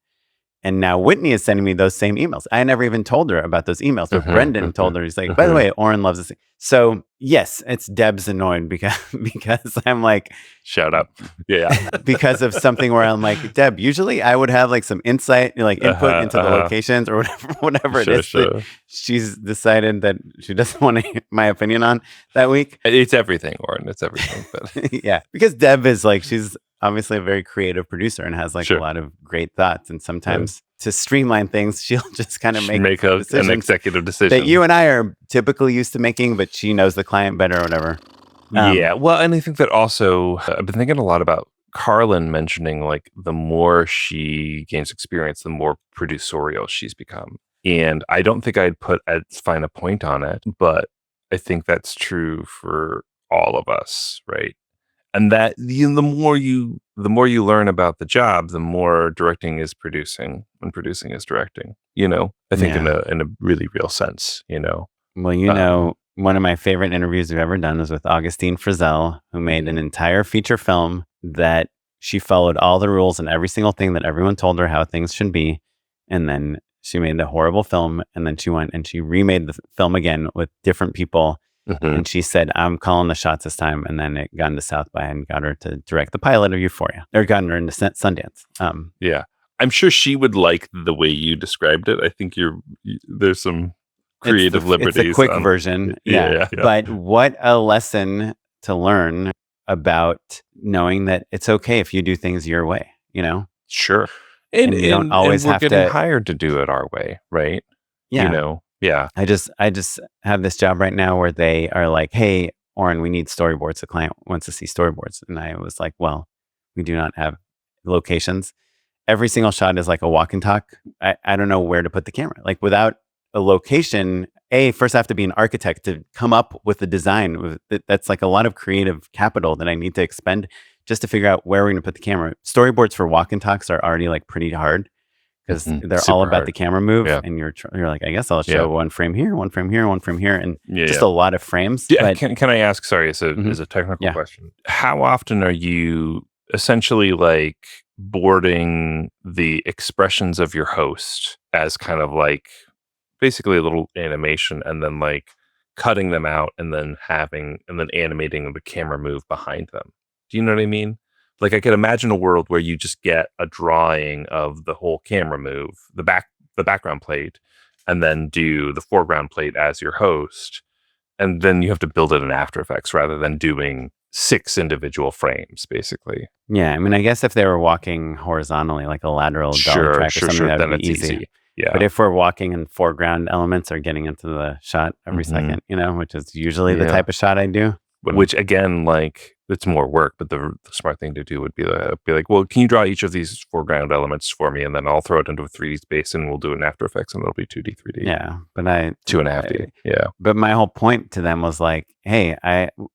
[SPEAKER 2] And now Whitney is sending me those same emails. I never even told her about those emails, but Brendan told her. He's like, by the way, Oren loves this. So yes, it's Deb's annoyed because I'm like,
[SPEAKER 1] shout out, yeah,
[SPEAKER 2] because of something where I'm like, Deb. Usually, I would have like some insight, like input into the locations or whatever it is that she's decided that she doesn't want my opinion on that week.
[SPEAKER 1] It's everything, Oren. It's everything. But
[SPEAKER 2] yeah, because Deb is like, she's obviously a very creative producer and has like a lot of great thoughts. And sometimes to streamline things, she'll just kind of make
[SPEAKER 1] an executive decision
[SPEAKER 2] that you and I are typically used to making, but she knows the client better or whatever.
[SPEAKER 1] Yeah. Well, and I think that also, I've been thinking a lot about Carlin mentioning like the more she gains experience, the more producerial she's become. And I don't think I'd put as fine a point on it, but I think that's true for all of us, right? And that the more you learn about the job, the more directing is producing and producing is directing, I think in a really real sense,
[SPEAKER 2] Well, one of my favorite interviews we've ever done was with Augustine Frizzell, who made an entire feature film that she followed all the rules and every single thing that everyone told her how things should be. And then she made the horrible film. And then she went and she remade the film again with different people. And she said, I'm calling the shots this time. And then it got into South by and got her to direct the pilot of Euphoria, or got her into Sundance.
[SPEAKER 1] Yeah. I'm sure she would like the way you described it. I think there's some creative liberties.
[SPEAKER 2] It's a quick version. Yeah. But what a lesson to learn about knowing that it's okay if you do things your way,
[SPEAKER 1] Sure. And you don't always have to hired to do it our way, right?
[SPEAKER 2] Yeah.
[SPEAKER 1] Yeah.
[SPEAKER 2] I just have this job right now where they are like, hey, Oren, we need storyboards. The client wants to see storyboards. And I was like, well, we do not have locations. Every single shot is like a walk and talk. I don't know where to put the camera. Like without a location, first I have to be an architect to come up with the design. That's like a lot of creative capital that I need to expend just to figure out where we're going to put the camera. Storyboards for walk and talks are already like pretty hard because they're
[SPEAKER 1] super
[SPEAKER 2] all about
[SPEAKER 1] hard.
[SPEAKER 2] The camera move. And you're like, I guess I'll show one frame here, one frame here, one frame here, and just a lot of frames.
[SPEAKER 1] Yeah, can I ask, sorry, as a technical question, how often are you essentially like boarding the expressions of your host as kind of like basically a little animation and then like cutting them out and then animating the camera move behind them? Do you know what I mean? Like I could imagine a world where you just get a drawing of the whole camera move, the background plate, and then do the foreground plate as your host. And then you have to build it in After Effects rather than doing 6 individual frames, basically.
[SPEAKER 2] Yeah, I mean, I guess if they were walking horizontally, like a lateral dolly track or something, that would be easy.
[SPEAKER 1] Yeah.
[SPEAKER 2] But if we're walking and foreground elements are getting into the shot every second, which is usually the type of shot I do.
[SPEAKER 1] Which again, like it's more work, but the smart thing to do would be like, well, can you draw each of these foreground elements for me, and then I'll throw it into a 3D space, and we'll do it in After Effects, and it'll be 2D, 3D.
[SPEAKER 2] Yeah, but
[SPEAKER 1] 2.5D. Yeah.
[SPEAKER 2] But my whole point to them was like, hey,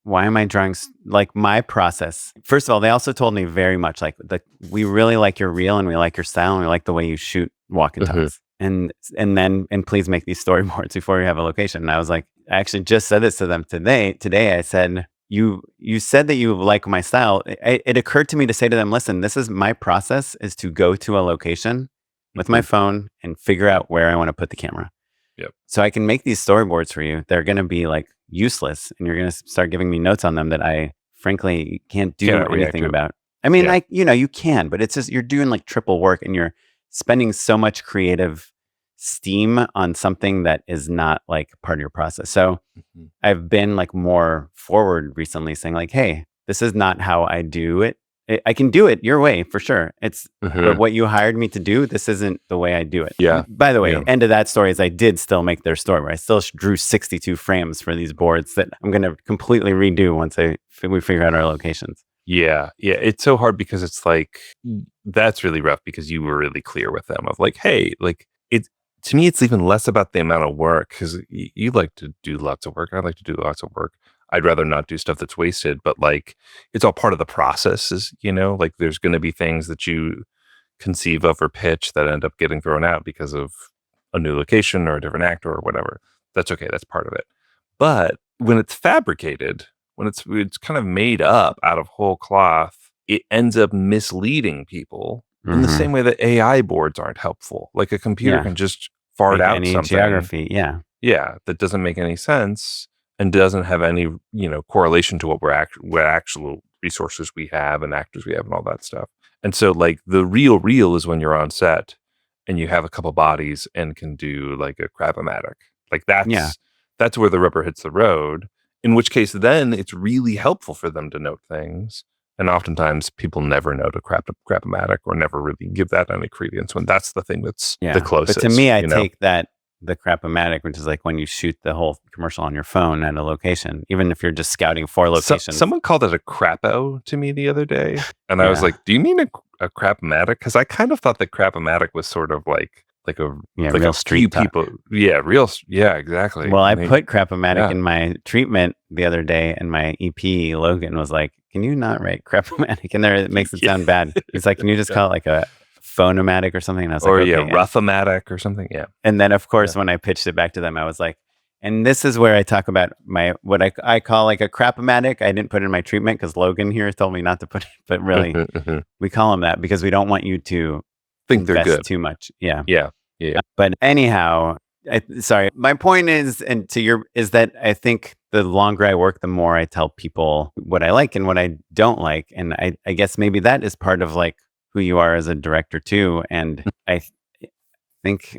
[SPEAKER 2] why am I drawing like my process? First of all, they also told me very much like we really like your reel and we like your style and we like the way you shoot walk and talks. And please make these storyboards before we have a location. And I was like, I actually just said this to them today. I said, you said that you like my style. It occurred to me to say to them, listen, this is my process is to go to a location with my phone and figure out where I want to put the camera.
[SPEAKER 1] Yep.
[SPEAKER 2] So I can make these storyboards for you. They're going to be like useless and you're going to start giving me notes on them that I frankly can't do anything about. I mean, you can, but it's just, you're doing like triple work and you're spending so much creative steam on something that is not like part of your process. So I've been like more forward recently saying like, hey, this is not how I do it. I can do it your way for sure. But
[SPEAKER 1] Mhm.
[SPEAKER 2] what you hired me to do, this isn't the way I do it.
[SPEAKER 1] Yeah.
[SPEAKER 2] By the way,
[SPEAKER 1] Yeah.
[SPEAKER 2] end of that story is I did still make their story where I still drew 62 frames for these boards that I'm going to completely redo once we figure out our locations.
[SPEAKER 1] Yeah. Yeah. It's so hard because it's like, that's really rough because you were really clear with them of like, hey, like it, to me, it's even less about the amount of work because you like to do lots of work. I like to do lots of work. I'd rather not do stuff that's wasted, but like it's all part of the process is, like there's going to be things that you conceive of or pitch that end up getting thrown out because of a new location or a different actor or whatever. That's okay. That's part of it. But when it's fabricated, when it's kind of made up out of whole cloth, it ends up misleading people in the same way that AI boards aren't helpful. Like a computer
[SPEAKER 2] Yeah.
[SPEAKER 1] can just fart
[SPEAKER 2] Like
[SPEAKER 1] out
[SPEAKER 2] any
[SPEAKER 1] something,
[SPEAKER 2] geography. Yeah.
[SPEAKER 1] that doesn't make any sense and doesn't have any correlation to what actual resources we have and actors we have and all that stuff. And so like the real is when you're on set and you have a couple bodies and can do like a crapomatic. Like
[SPEAKER 2] Yeah.
[SPEAKER 1] that's where the rubber hits the road. In which case then it's really helpful for them to note things. And oftentimes people never note a crapomatic or never really give that any credence when that's the thing that's
[SPEAKER 2] Yeah.
[SPEAKER 1] the closest.
[SPEAKER 2] But to me, I take that the crapomatic, which is like when you shoot the whole commercial on your phone at a location, even if you're just scouting for locations.
[SPEAKER 1] Someone called it a crapo to me the other day. And I was
[SPEAKER 2] Yeah.
[SPEAKER 1] like, do you mean a crapomatic? Because I kind of thought that crapomatic was sort of like
[SPEAKER 2] real
[SPEAKER 1] a
[SPEAKER 2] street
[SPEAKER 1] few
[SPEAKER 2] talk.
[SPEAKER 1] people. Yeah, exactly.
[SPEAKER 2] Well, I put crapomatic in my treatment the other day, and my EP Logan was like, "Can you not write crapomatic in there? It makes it sound bad." He's like, "Can you just call it like a phonomatic or something?" And I was like, "Okay."
[SPEAKER 1] rough-o-matic or something. Yeah.
[SPEAKER 2] And then, of course, when I pitched it back to them, I was like, "And this is where I talk about what I call like a crapomatic." I didn't put it in my treatment because Logan here told me not to put it, but really, we call them that because we don't want you to
[SPEAKER 1] think they're good
[SPEAKER 2] too much. Yeah.
[SPEAKER 1] Yeah.
[SPEAKER 2] But anyhow, sorry, my point is, is that I think the longer I work, the more I tell people what I like and what I don't like. And I guess maybe that is part of like who you are as a director too. And I think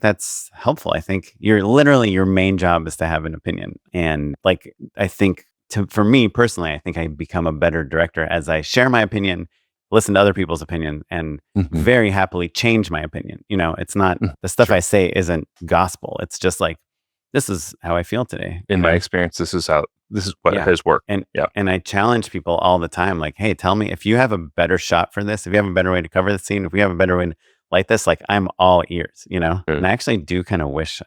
[SPEAKER 2] that's helpful. I think your main job is to have an opinion. And like, I think for me personally, I think I become a better director as I share my opinion, listen to other people's opinion, and very happily change my opinion. It's not the stuff I say isn't gospel. It's just like, this is how I feel today.
[SPEAKER 1] In my experience, this is what has worked.
[SPEAKER 2] And I challenge people all the time, like, hey, tell me if you have a better shot for this, if you have a better way to cover the scene, if we have a better way to light this, like I'm all ears, And I actually do kind of wish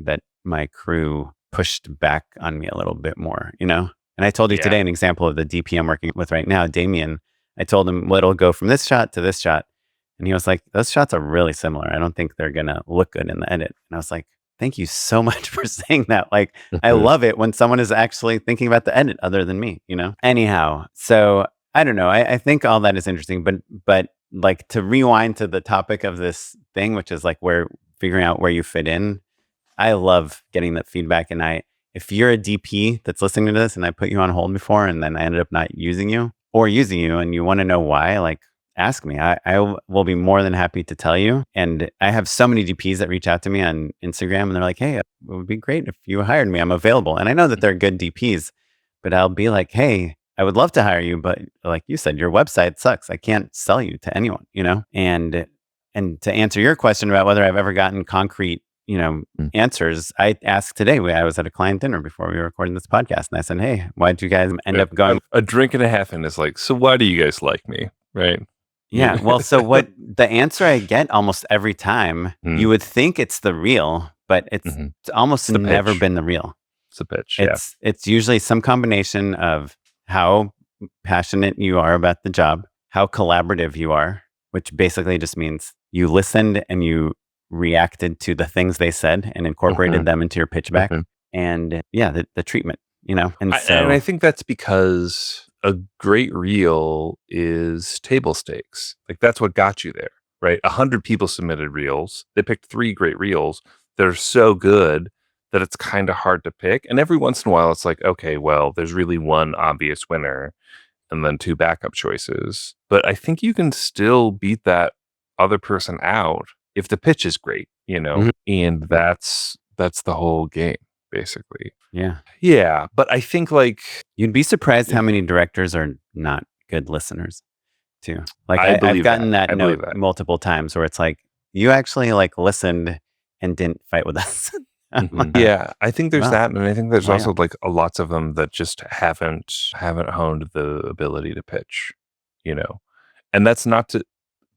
[SPEAKER 2] that my crew pushed back on me a little bit more, And I told you today an example of the DP I'm working with right now, Damien. I told him, well, it'll go from this shot to this shot. And he was like, those shots are really similar. I don't think they're going to look good in the edit. And I was like, thank you so much for saying that. Like, I love it when someone is actually thinking about the edit other than me, Anyhow, so I don't know. I think all that is interesting, but like to rewind to the topic of this thing, which is like figuring out where you fit in. I love getting that feedback. And if you're a DP that's listening to this and I put you on hold before and then I ended up not using you and you want to know why, like ask me. I will be more than happy to tell you. And I have so many DPs that reach out to me on Instagram and they're like, hey, it would be great if you hired me. I'm available. And I know that they're good DPs, but I'll be like, hey, I would love to hire you, but like you said, your website sucks. I can't sell you to anyone, And to answer your question about whether I've ever gotten concrete, answers, I asked today. I was at a client dinner before we were recording this podcast, and I said, "Hey, why'd you guys end up going?"
[SPEAKER 1] A drink and a half in is like, so why do you guys like me, right?
[SPEAKER 2] Yeah. Well, so what the answer I get almost every time, you would think it's the real, but it's almost never been the real.
[SPEAKER 1] It's a pitch.
[SPEAKER 2] It's usually some combination of how passionate you are about the job, how collaborative you are, which basically just means you listened and you reacted to the things they said and incorporated them into your pitch back. And the treatment, And
[SPEAKER 1] I think that's because a great reel is table stakes. Like that's what got you there, right? 100 people submitted reels. They picked 3 great reels that are so good that it's kind of hard to pick. And every once in a while it's like, okay, well, there's really one obvious winner and then 2 backup choices. But I think you can still beat that other person out if the pitch is great, and that's the whole game, basically.
[SPEAKER 2] Yeah.
[SPEAKER 1] Yeah. But I think like
[SPEAKER 2] you'd be surprised how many directors are not good listeners too. Like
[SPEAKER 1] I
[SPEAKER 2] I've
[SPEAKER 1] believe that.
[SPEAKER 2] gotten that
[SPEAKER 1] I believe
[SPEAKER 2] note
[SPEAKER 1] that.
[SPEAKER 2] multiple times where it's like, you actually like listened and didn't fight with us. I'm like,
[SPEAKER 1] Yeah, I think there's
[SPEAKER 2] well,
[SPEAKER 1] that, and I think there's
[SPEAKER 2] well, yeah.
[SPEAKER 1] also like lots of them that just haven't honed the ability to pitch, you know. And that's not to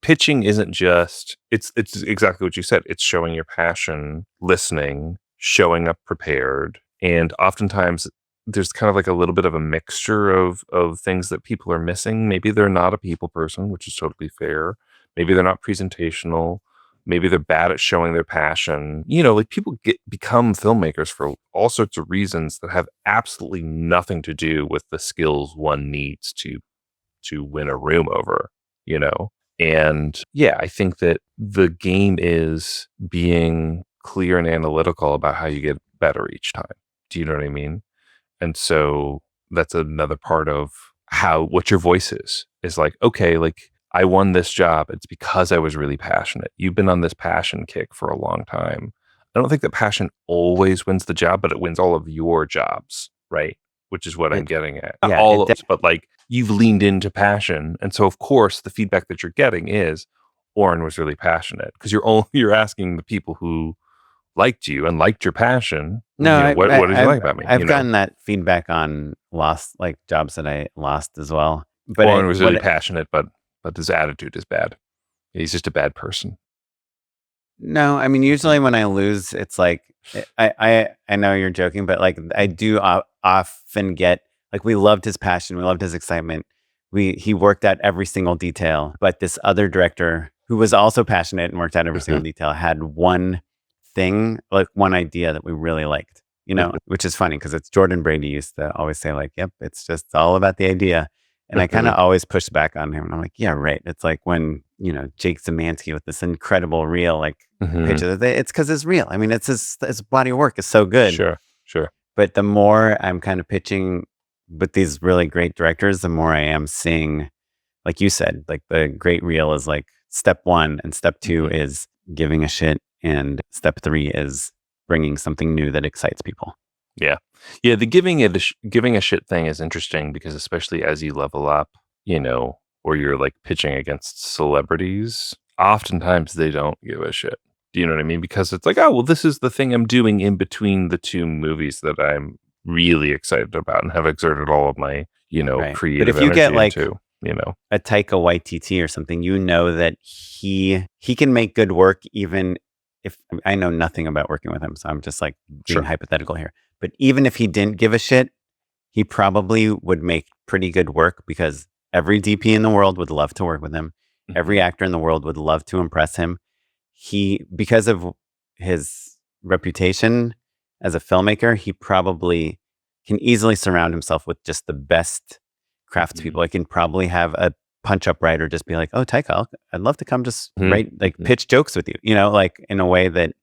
[SPEAKER 1] pitching isn't just it's exactly what you said. It's showing your passion, listening, showing up prepared, and oftentimes there's kind of like a little bit of a mixture of things that people are missing. Maybe they're not a people person, which is totally fair. Maybe they're not presentational. Maybe they're bad at showing their passion. You know, like people become filmmakers for all sorts of reasons that have absolutely nothing to do with the skills one needs to win a room over, you know? And yeah, I think that the game is being clear and analytical about how you get better each time. Do you know what I mean? And so that's another part of how what your voice is like, okay, like I won this job. It's because I was really passionate. You've been on this passion kick for a long time. I don't think that passion always wins the job, but it wins all of your jobs, right? Which is what I'm
[SPEAKER 2] It,
[SPEAKER 1] getting at. Not
[SPEAKER 2] yeah,
[SPEAKER 1] all of us, but like you've leaned into passion. And so of course the feedback that you're getting is Oren was really passionate because you're asking the people who liked you and liked your passion,
[SPEAKER 2] no,
[SPEAKER 1] what did you like about me?
[SPEAKER 2] I've gotten that feedback on lost like jobs that I lost as well. But
[SPEAKER 1] Oren was really passionate, but his attitude is bad. He's just a bad person.
[SPEAKER 2] no, I mean, usually when I lose, it's like I know you're joking, but like I do often get like we loved his passion, we loved his excitement. He worked out every single detail, but this other director who was also passionate and worked out every single
[SPEAKER 1] Mhm.
[SPEAKER 2] detail had one thing, like one idea that we really liked, which is funny because it's Jordan Brady used to always say like, "Yep, it's just all about the idea." And I kind of always push back on him. And I'm like, yeah, right. It's like when, Jake Zemansky with this incredible reel, like
[SPEAKER 1] Mhm.
[SPEAKER 2] pitches, it's because it's real. I mean, it's his body of work is so good.
[SPEAKER 1] Sure, sure.
[SPEAKER 2] But the more I'm kind of pitching with these really great directors, the more I am seeing, like you said, like the great reel is like step one, and step two
[SPEAKER 1] Mhm.
[SPEAKER 2] is giving a shit, and step three is bringing something new that excites people.
[SPEAKER 1] Yeah. Yeah, the giving a shit thing is interesting because especially as you level up, or you're like pitching against celebrities, oftentimes they don't give a shit. Do you know what I mean? Because it's like, oh, well, this is the thing I'm doing in between the two movies that I'm really excited about and have exerted all of my,
[SPEAKER 2] Right. But
[SPEAKER 1] creative
[SPEAKER 2] if you get
[SPEAKER 1] energy
[SPEAKER 2] like
[SPEAKER 1] into.
[SPEAKER 2] a Taika Waititi or something, that he can make good work even if I know nothing about working with him, so I'm just like being
[SPEAKER 1] Sure.
[SPEAKER 2] hypothetical here. But even if he didn't give a shit, he probably would make pretty good work because every DP in the world would love to work with him. Every
[SPEAKER 1] Mhm.
[SPEAKER 2] actor in the world would love to impress him. Because of his reputation as a filmmaker, he probably can easily surround himself with just the best
[SPEAKER 1] Mhm.
[SPEAKER 2] craftspeople. I can probably have a punch up writer just be like, "Oh, Taika, I'd love to come just
[SPEAKER 1] Mhm.
[SPEAKER 2] write like
[SPEAKER 1] Mhm.
[SPEAKER 2] pitch jokes with you," like in a way that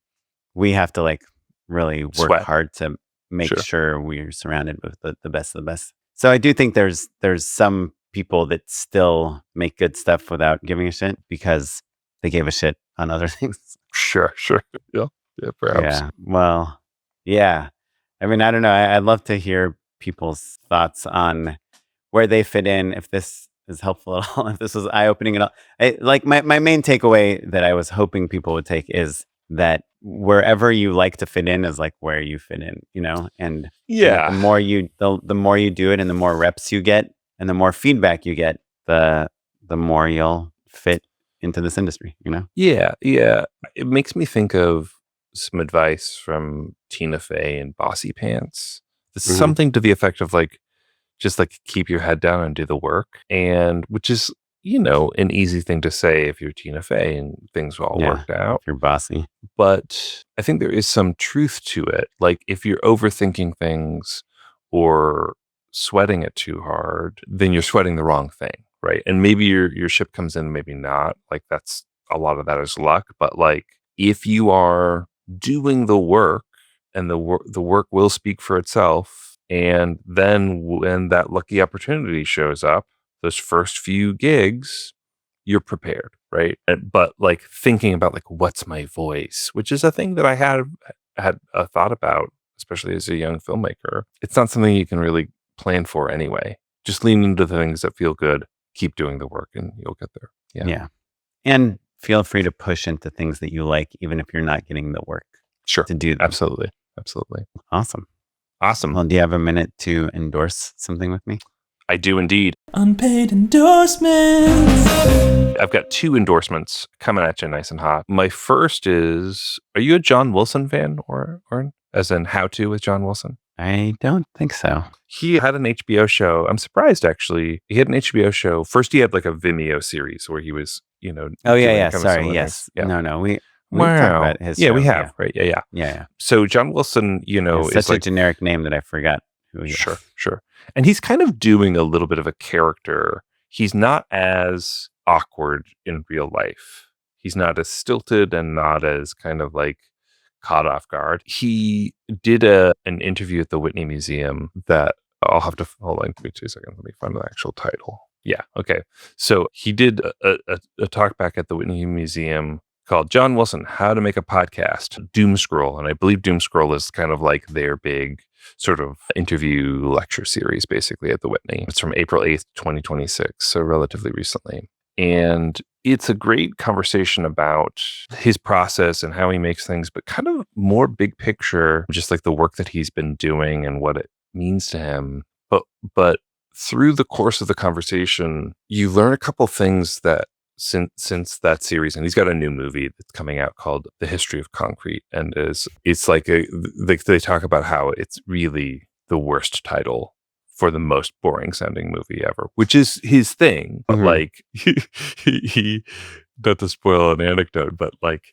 [SPEAKER 2] we have to like really work
[SPEAKER 1] Sweat.
[SPEAKER 2] hard to make
[SPEAKER 1] Sure.
[SPEAKER 2] sure we're surrounded with the best of the best. So I do think there's some people that still make good stuff without giving a shit because they gave a shit on other things.
[SPEAKER 1] Sure, sure. Yeah. Yeah, perhaps.
[SPEAKER 2] Yeah. Well, yeah. I mean, I don't know. I'd love to hear people's thoughts on where they fit in, if this is helpful at all, if this was eye opening at all. Like my main takeaway that I was hoping people would take is that wherever you like to fit in is like where you fit in, and that
[SPEAKER 1] Yeah.
[SPEAKER 2] the more you do it and the more reps you get and the more feedback you get, the more you'll fit into this industry.
[SPEAKER 1] Yeah, yeah. It makes me think of some advice from Tina Fey and Bossy Pants. It's
[SPEAKER 2] Hmm.
[SPEAKER 1] something to the effect of like, just like keep your head down and do the work. And which is, an easy thing to say if you're Tina Fey and things all
[SPEAKER 2] Yeah.
[SPEAKER 1] worked
[SPEAKER 2] If
[SPEAKER 1] out.
[SPEAKER 2] you're bossy.
[SPEAKER 1] But I think there is some truth to it. Like if you're overthinking things or sweating it too hard, then you're sweating the wrong thing, right? And maybe your ship comes in, maybe not. Like that's a lot of that is luck. But like if you are doing the work and the work will speak for itself, and then when that lucky opportunity shows up, those first few gigs you're prepared, right? But like thinking about like what's my voice, which is a thing that I had a thought about, especially as a young filmmaker. It's not something you can really plan for anyway. Just lean into the things that feel good keep doing the work and you'll get there. Yeah.
[SPEAKER 2] Yeah. And feel free to push into things that you like, even if you're not getting the work
[SPEAKER 1] Sure.
[SPEAKER 2] to do them.
[SPEAKER 1] Absolutely.
[SPEAKER 2] Awesome.
[SPEAKER 1] Awesome.
[SPEAKER 2] Well, do you have a minute to endorse something with me?
[SPEAKER 1] I do indeed.
[SPEAKER 3] Unpaid endorsements.
[SPEAKER 1] I've got 2 endorsements coming at you nice and hot. My first is, are you a John Wilson fan, or as in How To with John Wilson?
[SPEAKER 2] I don't think so.
[SPEAKER 1] He had an HBO show. I'm surprised, actually. He had an HBO show. First, he had like a Vimeo series where he was,
[SPEAKER 2] Oh,
[SPEAKER 1] doing
[SPEAKER 2] yeah.
[SPEAKER 1] kind of
[SPEAKER 2] Sorry.
[SPEAKER 1] similar
[SPEAKER 2] Yes.
[SPEAKER 1] things. Yeah.
[SPEAKER 2] No. We
[SPEAKER 1] Wow.
[SPEAKER 2] talked about his
[SPEAKER 1] Yeah,
[SPEAKER 2] show.
[SPEAKER 1] we have. Right. Yeah.
[SPEAKER 2] Yeah.
[SPEAKER 1] So John Wilson,
[SPEAKER 2] It's
[SPEAKER 1] is
[SPEAKER 2] such a
[SPEAKER 1] like,
[SPEAKER 2] generic name that I forgot who he is.
[SPEAKER 1] Sure. And he's kind of doing a little bit of a character. He's not as awkward in real life. He's not as stilted and not as kind of like caught off guard. He did an interview at the Whitney Museum that I'll have to hold on. Give me 2 seconds. Let me find the actual title. Yeah. Okay. So he did a talk back at the Whitney Museum called John Wilson, How to Make a Podcast, Doom Scroll. And I believe Doom Scroll is kind of like their big sort of interview lecture series, basically, at the Whitney. It's from April 8th, 2026, so relatively recently. And it's a great conversation about his process and how he makes things, but kind of more big picture, just like the work that he's been doing and what it means to him. But through the course of the conversation, you learn a couple things that since that series, and he's got a new movie that's coming out called The History of Concrete, and it's like they talk about how it's really the worst title for the most boring sounding movie ever, which is his thing. But like he not to spoil an anecdote, but like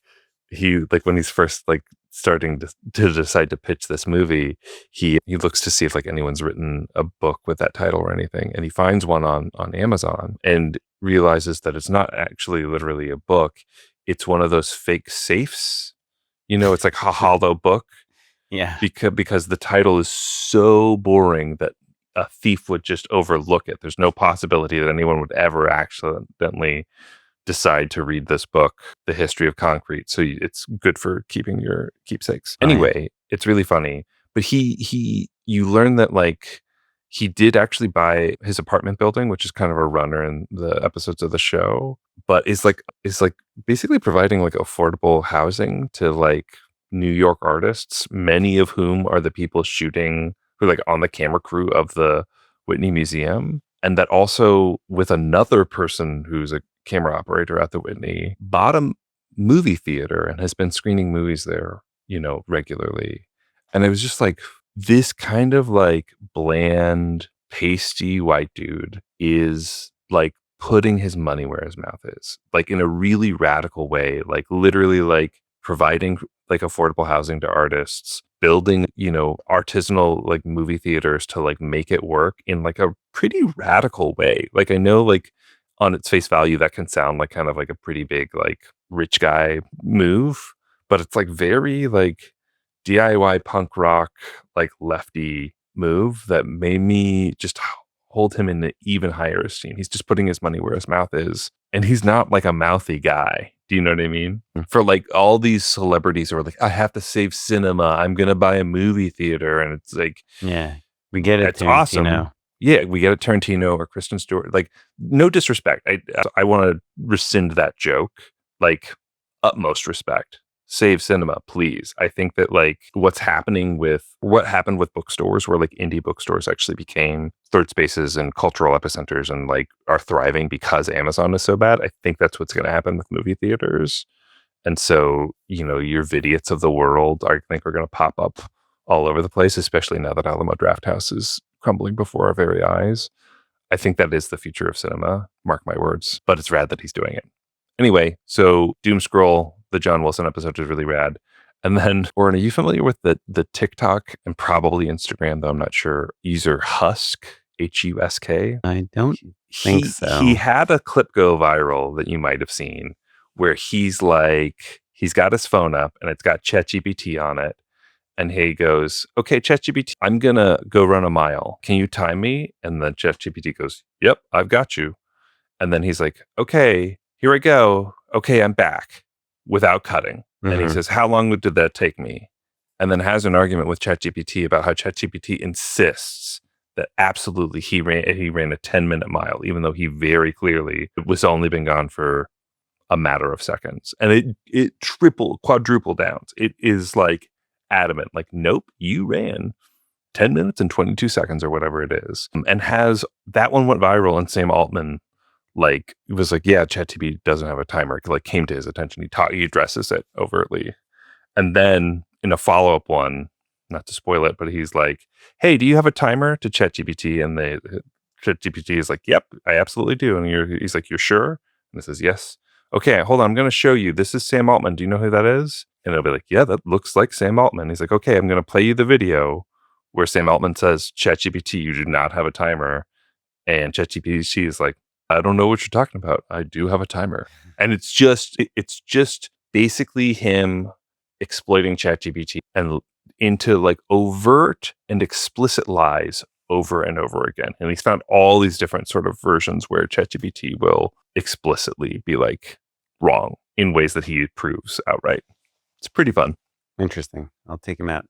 [SPEAKER 1] he, like when he's first like starting to decide to pitch this movie, he looks to see if like anyone's written a book with that title or anything, and he finds one on Amazon and realizes that it's not actually literally a book. It's one of those fake safes. It's like a hollow book.
[SPEAKER 2] Yeah.
[SPEAKER 1] Because the title is so boring that a thief would just overlook it. There's no possibility that anyone would ever accidentally decide to read this book, The History of Concrete. So it's good for keeping your keepsakes. Anyway, it's really funny. But you learn that like he did actually buy his apartment building, which is kind of a runner in the episodes of the show, but is like basically providing like affordable housing to like New York artists, many of whom are the people shooting, who are like on the camera crew of the Whitney Museum. And that also, with another person who's a camera operator at the Whitney, bought a movie theater and has been screening movies there, regularly. And it was just like, this kind of like bland, pasty white dude is like putting his money where his mouth is, like in a really radical way, like literally like providing like affordable housing to artists, building, artisanal like movie theaters to like make it work in like a pretty radical way. Like I know like on its face value, that can sound like kind of like a pretty big like rich guy move, but it's like very like DIY punk rock, like lefty move that made me just hold him in an even higher esteem. He's just putting his money where his mouth is. And he's not like a mouthy guy. Do you know what I mean? For like all these celebrities who are like, I have to save cinema. I'm going to buy a movie theater. And it's like,
[SPEAKER 2] yeah, we get it.
[SPEAKER 1] It's awesome. Yeah, we get a Tarantino or Kristen Stewart. Like, no disrespect. I want to rescind that joke. Like, utmost respect. Save cinema, please. I think that like what happened with bookstores, where like indie bookstores actually became third spaces and cultural epicenters and like are thriving because Amazon is so bad. I think that's what's going to happen with movie theaters. And so, your Vidiots of the world, I think, are going to pop up all over the place, especially now that Alamo Drafthouse is crumbling before our very eyes. I think that is the future of cinema, mark my words, but it's rad that he's doing it. Anyway, so Doom Scroll, the John Wilson episode, is really rad. And then, Oren, are you familiar with the TikTok and probably Instagram, though I'm not sure, user Husk, Husk?
[SPEAKER 2] I don't think so.
[SPEAKER 1] He had a clip go viral that you might have seen where he's got his phone up and it's got ChatGPT on it. And he goes, okay, ChatGPT, I'm going to go run a mile. Can you time me? And then ChatGPT goes, yep, I've got you. And then he's like, okay, here I go. Okay, I'm back, without cutting. Mm-hmm. And he says, how long did that take me? And then has an argument with ChatGPT about how ChatGPT insists that absolutely he ran a 10-minute mile, even though he very clearly was only been gone for a matter of seconds. And it quadruple downs. It is like adamant, like, nope, you ran 10 minutes and 22 seconds or whatever it is. And that one went viral, and Sam Altman like was like, yeah, ChatGPT doesn't have a timer. Like came to his attention. He addresses it overtly. And then in a follow-up one, not to spoil it, but he's like, hey, do you have a timer to ChatGPT? And ChatGPT is like, yep, I absolutely do. And he's like, you're sure? And it says, yes. Okay, hold on. I'm going to show you. This is Sam Altman. Do you know who that is? And it'll be like, yeah, that looks like Sam Altman. He's like, okay, I'm going to play you the video where Sam Altman says, ChatGPT, you do not have a timer. And ChatGPT is like, I don't know what you're talking about. I do have a timer. And it's just basically him exploiting ChatGPT and into like overt and explicit lies over and over again. And he's found all these different sort of versions where ChatGPT will explicitly be like wrong in ways that he proves outright. It's pretty fun.
[SPEAKER 2] Interesting. I'll check him out.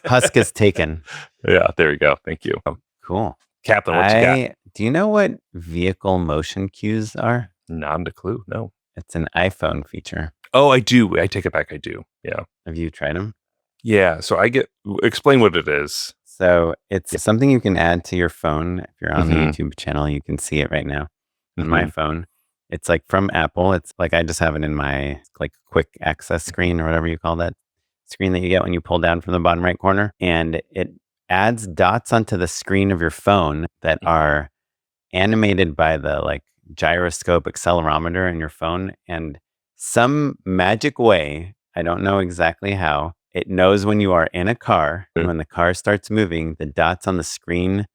[SPEAKER 2] Husk is taken.
[SPEAKER 1] Yeah, there you go. Thank you.
[SPEAKER 2] Cool.
[SPEAKER 1] Kaplan, what you got?
[SPEAKER 2] Do you know what vehicle motion cues are?
[SPEAKER 1] Not a clue. No.
[SPEAKER 2] It's an iPhone feature.
[SPEAKER 1] Oh, I do. I take it back. I do. Yeah.
[SPEAKER 2] Have you tried them?
[SPEAKER 1] Yeah. So explain what it is.
[SPEAKER 2] So it's something you can add to your phone. If you're on the YouTube channel, you can see it right now on my phone. It's like from Apple. It's like I just have it in my like quick access screen or whatever you call that screen that you get when you pull down from the bottom right corner. And it adds dots onto the screen of your phone that are animated by the like gyroscope accelerometer in your phone. And some magic way, I don't know exactly how, it knows when you are in a car, and when the car starts moving, the dots on the screen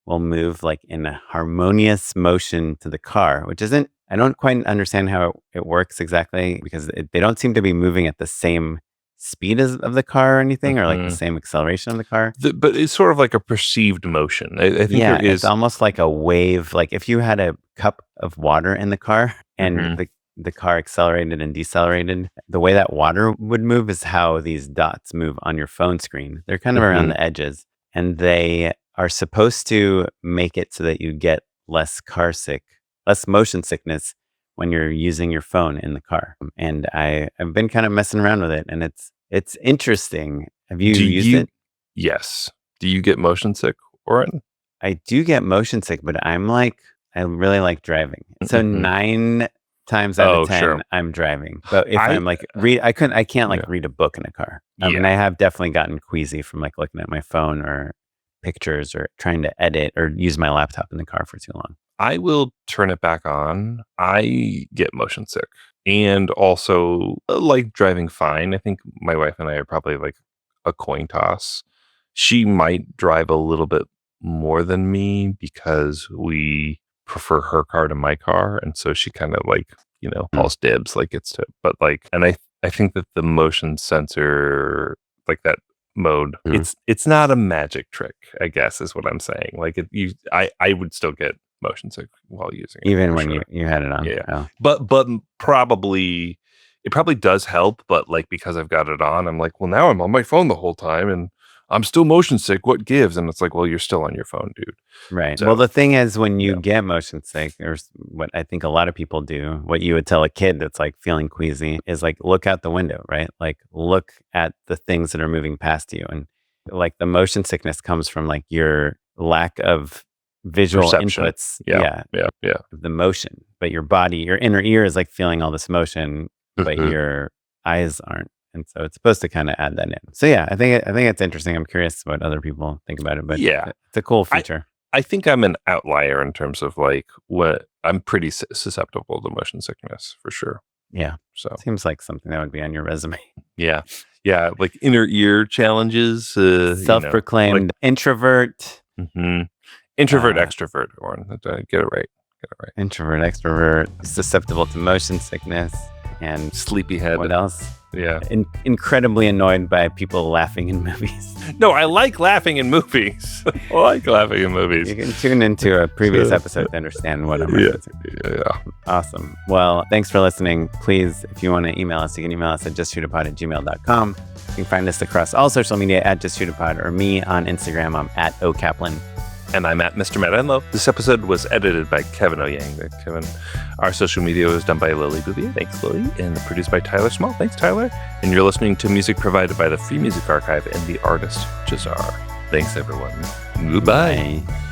[SPEAKER 2] will move like in a harmonious motion to the car, which isn't, I don't quite understand how it works exactly, because they don't seem to be moving at the same speed of the car or anything, or like the same acceleration of the car.
[SPEAKER 1] But it's sort of like a perceived motion. I think
[SPEAKER 2] yeah,
[SPEAKER 1] there is.
[SPEAKER 2] It's almost like a wave. Like if you had a cup of water in the car and the car accelerated and decelerated, the way that water would move is how these dots move on your phone screen. They're kind of around the edges, and they are supposed to make it so that you get less motion sickness when you're using your phone in the car. And I've been kind of messing around with it, and it's interesting. Have you used it?
[SPEAKER 1] Yes. Do you get motion sick, Oren?
[SPEAKER 2] I do get motion sick, but I really like driving. So 9 times out of 10, I'm driving. But if I'm like I can't like read a book in a car. And I have definitely gotten queasy from like looking at my phone or pictures or trying to edit or use my laptop in the car for too long.
[SPEAKER 1] I will turn it back on. I get motion sick, and also like driving fine. I think my wife and I are probably like a coin toss. She might drive a little bit more than me because we prefer her car to my car, and so she kind of like, false dibs, like gets to. But like, and I think that the motion sensor, like that mode, it's not a magic trick, I guess is what I'm saying. Like I would still get motion sick while using it,
[SPEAKER 2] even when you had it on.
[SPEAKER 1] Yeah. But probably it probably does help, but like because I've got it on, I'm like, well, now I'm on my phone the whole time and I'm still motion sick. What gives? And it's like, well, you're still on your phone, dude.
[SPEAKER 2] Right. So, well, the thing is, when you get motion sick, or what I think a lot of people do, what you would tell a kid that's like feeling queasy is like, look out the window, right? Like look at the things that are moving past you. And like the motion sickness comes from like your lack of visual
[SPEAKER 1] perception.
[SPEAKER 2] Inputs.
[SPEAKER 1] Yeah.
[SPEAKER 2] The motion, but your body, your inner ear is like feeling all this motion, but your eyes aren't. And so it's supposed to kind of add that in. So yeah, I think it's interesting. I'm curious what other people think about it, but it's a cool feature.
[SPEAKER 1] I think I'm an outlier in terms of like what I'm pretty susceptible to motion sickness for sure.
[SPEAKER 2] Yeah.
[SPEAKER 1] So
[SPEAKER 2] seems like something that would be on your resume.
[SPEAKER 1] Yeah. Like inner ear challenges.
[SPEAKER 2] Self-proclaimed introvert.
[SPEAKER 1] Introvert, extrovert, Oren. Get it right.
[SPEAKER 2] Introvert, extrovert, susceptible to motion sickness, and
[SPEAKER 1] sleepyhead.
[SPEAKER 2] What else?
[SPEAKER 1] Yeah.
[SPEAKER 2] Incredibly annoyed by people laughing in movies.
[SPEAKER 1] No, I like laughing in movies. I like laughing in movies.
[SPEAKER 2] You can tune into a previous episode to understand what I'm referencing.
[SPEAKER 1] Yeah.
[SPEAKER 2] Awesome. Well, thanks for listening. Please, if you want to email us, you can email us at justshootapod@gmail.com. You can find us across all social media at justshootapod, or me on Instagram. I'm at okaplan.
[SPEAKER 1] And I'm at Mr. Matt Enlow. This episode was edited by Kevin Oyang. Kevin. Our social media was done by Lily Bouvier. Thanks, Lily. And produced by Tyler Small. Thanks, Tyler. And you're listening to music provided by the Free Music Archive and the artist Jazar. Thanks, everyone. Goodbye.
[SPEAKER 2] Bye.